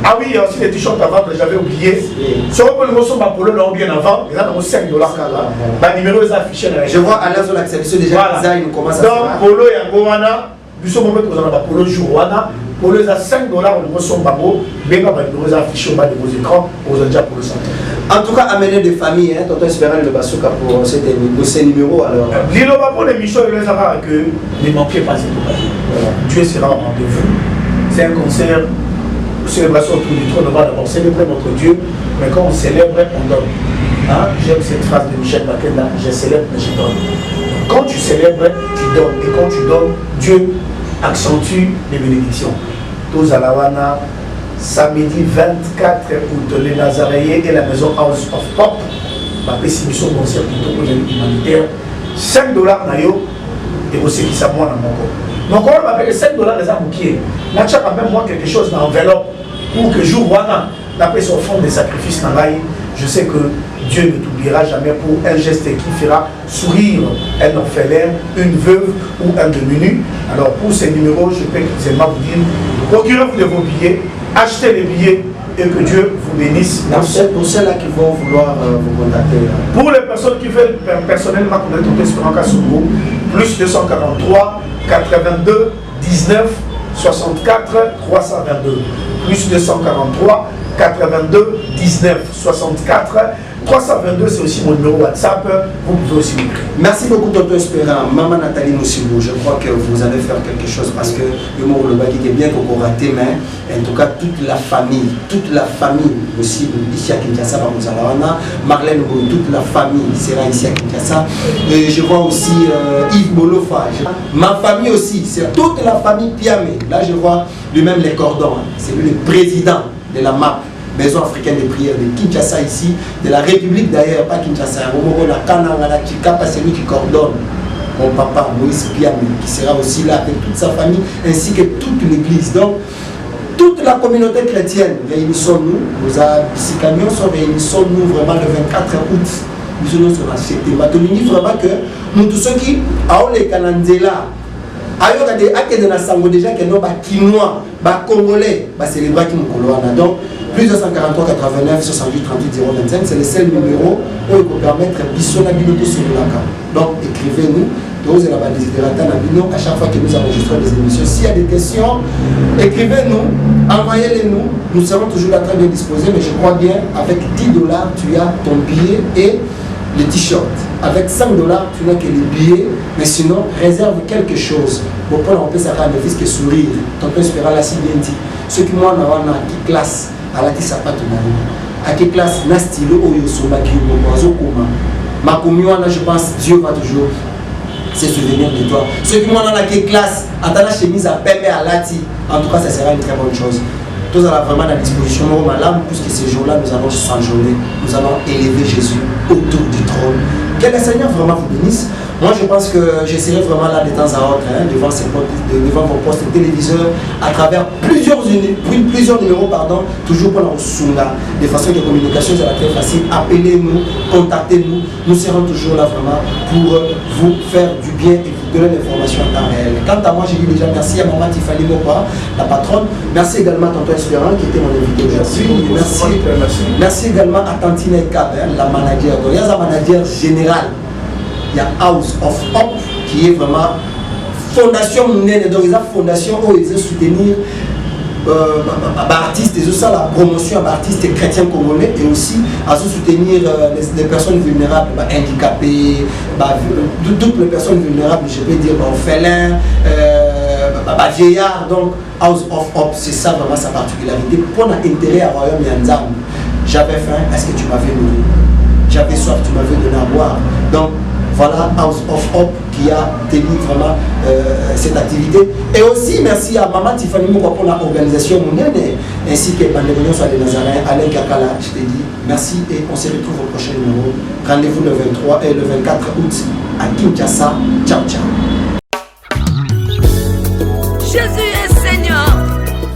S1: Ah oui, il y a aussi des t-shirts à vendre, j'avais oublié. Sur le morceau Polo, là, bien avant, il y a 5 $. Le numéro est affiché là.
S4: Je vois à l'aise de l'accession déjà, voilà. Il commence à
S1: donc, Polo et Gowana, nous sommes au moment où nous avons Polo Jouana. Polo est à 5 $, le morceau Babo, bien avant, le numéro est affiché au bas de vos écrans, vous avez déjà Polo 100.
S4: En tout cas, amener des familles, hein, tonton Espérant le Basouka pour ces numéros alors.
S1: L'île pour l'émission, il les aura que ne manquez pas cette occasion. Dieu sera au rendez-vous. C'est un concert, célébration autour du trône. On va d'abord célébrer notre Dieu, mais quand on célèbre, on donne. Hein? J'aime cette phrase de Michel Bakenda, je célèbre, mais je donne. Quand tu célèbres, tu donnes. Et quand tu donnes, Dieu accentue les bénédictions. Tous à la Wana. Samedi 24 août, les Nazaréens et la maison House of Pop, ma pessimission concert plutôt projet humanitaire, 5 $, et aussi qui ça moi dans mon corps. Donc on m'appelle 5 $, les amoukiers. Là, tu as quand même moi quelque chose dans l'enveloppe pour que jour wana, d'après son fond des sacrifices dans l'aïe, je sais que Dieu ne t'oubliera jamais pour un geste qui fera sourire un orphelin, une veuve ou un demi-nu. Alors pour ces numéros, je peux seulement vous dire, procurez-vous de vos billets, achetez les billets et que Dieu vous bénisse.
S4: Pour ceux-là qui vont vouloir vous contacter.
S1: Pour les personnes qui veulent personnellement connaître ton Espérant Kassongo, plus 243 82 19 64 322. Plus 243 82 19 64 322, c'est aussi mon numéro WhatsApp, vous pouvez aussi m'écrire.
S4: Merci beaucoup Tonton Espérant. Maman Nathalie Moussibou, je crois que vous allez faire quelque chose parce que le mot le qui est bien qu'on raté, mais en tout cas toute la famille aussi ici à Kinshasa, Marlène, toute la famille sera ici à Kinshasa. Et je vois aussi Yves Bolofa, ma famille aussi, c'est toute la famille Piamé. Là je vois lui-même les cordons, c'est lui le président de la MAP. Maison africaine de prière de Kinshasa ici, de la République d'ailleurs, pas Kinshasa, c'est lui qui coordonne mon papa Moïse Piamé, qui sera aussi là avec toute sa famille, ainsi que toute l'église. Donc, toute la communauté chrétienne, réunissons-nous, nous réunissons-nous vraiment le 24 août. Nous sommes sur la CT. Nous vraiment que nous tous ceux qui ont les Canandela, déjà que nous, Kinois, Congolais, c'est les droits qui nous colonisent. Donc, plus 243 89 68 38 025, c'est le seul numéro où il peut permettre Bissona Binoto sur le lac. Donc écrivez-nous, à chaque fois que nous enregistrons des émissions. S'il y a des questions, écrivez-nous, envoyez-les-nous, nous serons toujours là très bien disposés, mais je crois bien, avec 10 $, tu as ton billet et les t-shirts. Avec 5 $, tu n'as que les billets, mais sinon, réserve quelque chose. Pour prendre un peu ça va le fils que sourire. Tonton Espérant l'a si bien dit. Ceux qui m'ont qui classe, à la sapato à quelle classe na stylo oyo soba ki mozo koma makomiwana je pense Dieu va toujours se souvenir de toi. Ceux qui m'ont dans la classe attends la chemise à pembe à lati, en tout cas ça sera une très bonne chose. Tous à vraiment à disposition madame, puisque ces jours-là nous allons s'enjoler, nous allons élever Jésus autour du trône. Que le Seigneur vraiment vous bénisse. Moi je pense que j'essaierai vraiment là de temps à autre devant vos postes téléviseurs à travers plusieurs numéros toujours pour la Sunga. De façon de communication c'est très facile. Appelez-nous, contactez-nous. Nous serons toujours là vraiment pour vous faire du bien et vous donner l'information en temps réel. Quant à moi, je dis déjà merci à maman Tiffany Mopa, la patronne. Merci également à Tonton Espérant qui était mon invité aujourd'hui. Merci également à Tantine Kaber, la manager. Il y a un manager général. Il y a House of Pop qui est vraiment fondation monnaie, donc la fondation où ils soutenir artistes, ils ont la promotion d'artistes chrétiens congolais et aussi à soutenir les personnes vulnérables, handicapées, toutes les personnes vulnérables, je peux dire orphelins, vieillards. Donc House of Hope, c'est ça vraiment sa particularité. Pour l'intérêt à Royaume Yanzam, j'avais faim, est-ce que tu m'avais nourri? J'avais soif, tu m'avais donné à boire. Donc voilà House of Hope qui a tenu vraiment cette activité. Et aussi merci à Maman Tiffany Mokwa pour l'organisation mondiale ainsi que Bandéréunion soit des Nazaréens, Alain Kakala, je te dis merci et on se retrouve au prochain numéro. Rendez-vous le 23 et le 24 août à Kinshasa. Ciao, ciao.
S11: Jésus est Seigneur.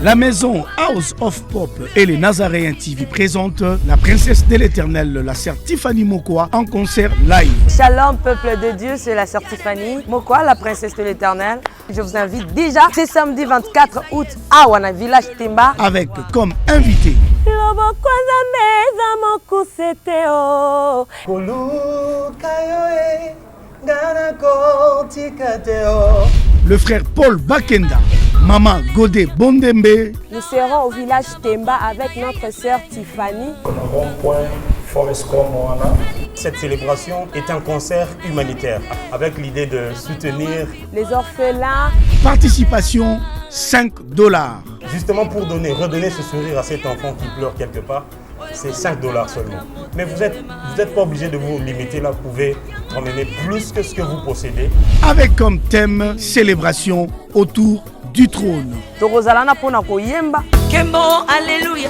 S8: La maison House of Pop et les Nazaréens TV présentent la princesse de l'éternel, la sœur Tiffany Mokwa, en concert live.
S9: Shalom peuple de Dieu, c'est la sœur Tiffany Mokwa, la princesse de l'éternel. Je vous invite déjà, c'est samedi 24 août à Wana Village Temba.
S8: Avec comme invité le frère Paul Bakenda, Maman Godé Bondembe.
S9: Nous serons au village Temba avec notre sœur Tiffany.
S10: Cette célébration est un concert humanitaire avec l'idée de soutenir
S9: les orphelins.
S8: Participation $5.
S10: Justement pour redonner ce sourire à cet enfant qui pleure quelque part, c'est $5 seulement. Mais vous êtes pas obligé de vous limiter là, vous pouvez emmener plus que ce que vous possédez.
S8: Avec comme thème célébration autour du trône.
S11: Kembo, alléluia.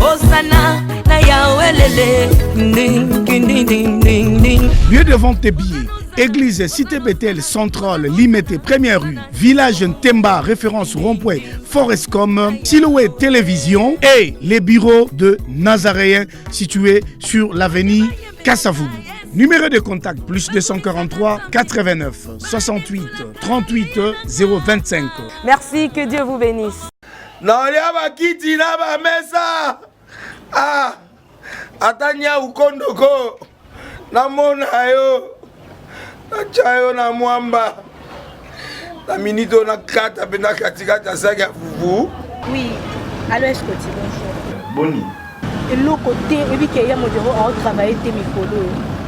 S11: Hosanna, na Yahweh lele. Ding, ding, ding, ding, ding, ding.
S8: Lieu de vente des billets. Église Cité Bethel Centrale, Limité, Première rue, Village Temba, référence rond-point, Forescom, Silhouette Télévision et les bureaux de Nazaréens situés sur l'avenue Kassavoum. Numéro de contact plus 243 89 68 38 025.
S9: Merci, que Dieu vous bénisse.
S15: Naolia bakiti na ba mesa. Ah, atanya ukondoko. Namona yo. Nachayo na mwamba. La minito na kata bena katikata saki ya fufu.
S16: Oui, allô Escoti, bonjour.
S17: Boni.
S16: Et l'autre côté, et puis qu'il y a mon bureau à travailler tes micros.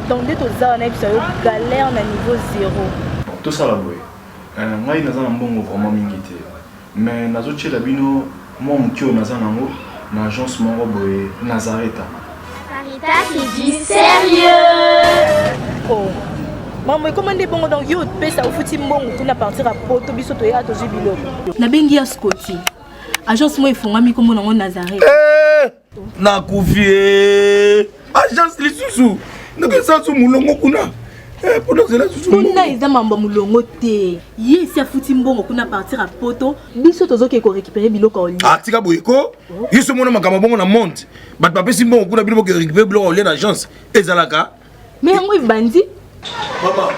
S16: Donc dès que tu as une galère à niveau 0.
S17: Tout ça là, oui. Ngai naza na mbongo vraiment mingi te. Mais nazo tchela bino moi mukio naza nango na agence moko boye Nazareta.
S18: Sarita qui dit sérieux.
S16: Oh. Maman, comment est bon donc yo pesa ufuti mbongo kuna partir à poto biso to ya to jibilo. Na bengi ya Scotty. Agence moi ifungami comme na Nazareta.
S15: Na kufie. Agence lisusu. Naka sa su mulongo kuna. Pendant que là susu.
S16: Kuna iza mambo mulongo te. Ye si afuti mbongo kuna partir à poto biso tozo ke ko récupérer biloko oli.
S15: Ah tika boyeko. Yeso mona makamba bongo na monte. Bat papa si mbongo kuna biloko ke récupérer biloko oli na agence. Ezalaka.
S16: Mais moi bandi.
S15: Maman.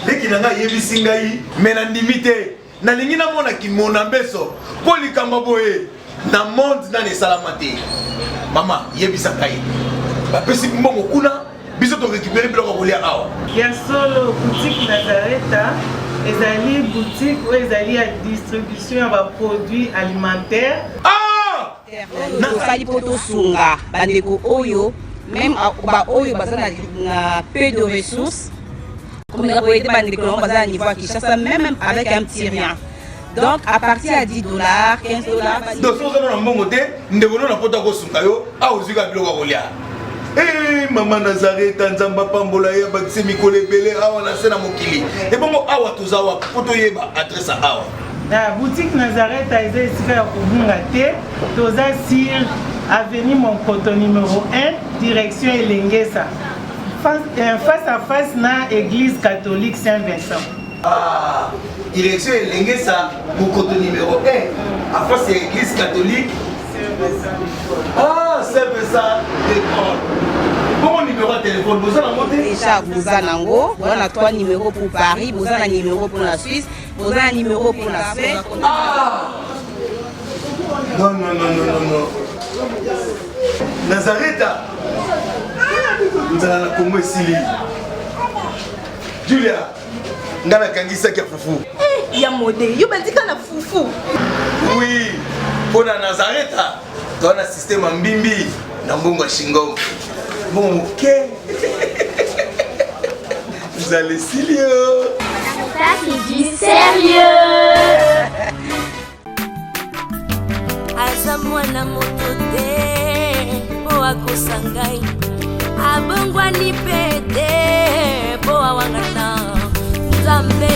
S15: Leki nanga yebisi ngai mena ndimite. Na lingi na mona ki mona mbeso. Po likamba boye. Na monde na ne salamate. Maman yebisa ngai. Ba pesi mbongo kuna biso to récupérer biloko kolia awa.
S19: Ya solo boutique Nazareta ezali boutique où ezali à distribution de produits alimentaires.
S15: Ah!
S20: Na sali poto sunga bandeko oyo même ba oyo bazana na peu de ressources. Comme on a été bandeko on bazana niveau à Kinshasa même avec un petit rien. Donc à partir à $10, $15.
S15: Donc si vous avez un bon côté, nous devons la poto ko sunga yo a ozika biloko kolia. Eh maman Nazareta nzamba pambola ya bakise mikole belé awa na sena mokili. Et bon awa tozawa poto yeba adresse awa.
S19: La boutique Nazareta est ici à Kubungate, toza sur avenue Monkoto numéro 1, direction Elengesa. Face à face na église catholique Saint-Vincent.
S15: Ah, direction Elengesa, Monkoto numéro 1, à face de l'église catholique Ah, Saint-Vincent d'école. Comment numéro de téléphone? Vous avez monté?
S20: Déjà, vous avez on a 3 numéros pour Paris, vous avez un numéro pour la Suisse, vous avez un numéro pour la Suède.
S15: Ah! Non, non, non, non, non, non. Nazareta. Nous allons la Congo ici. Julia, ngana kangisa kia fufu.
S16: Ya modé, yo bandika na fufu.
S15: Oui, pour na Nazareth, dans un système en bimbi, dans Bongo Shingo. Bon, ok. Vous allez sérieux.
S18: Ça c'est du sérieux.
S11: Azamwana motote, boa kosangai. Abongwani pete, boa wangata. Zambe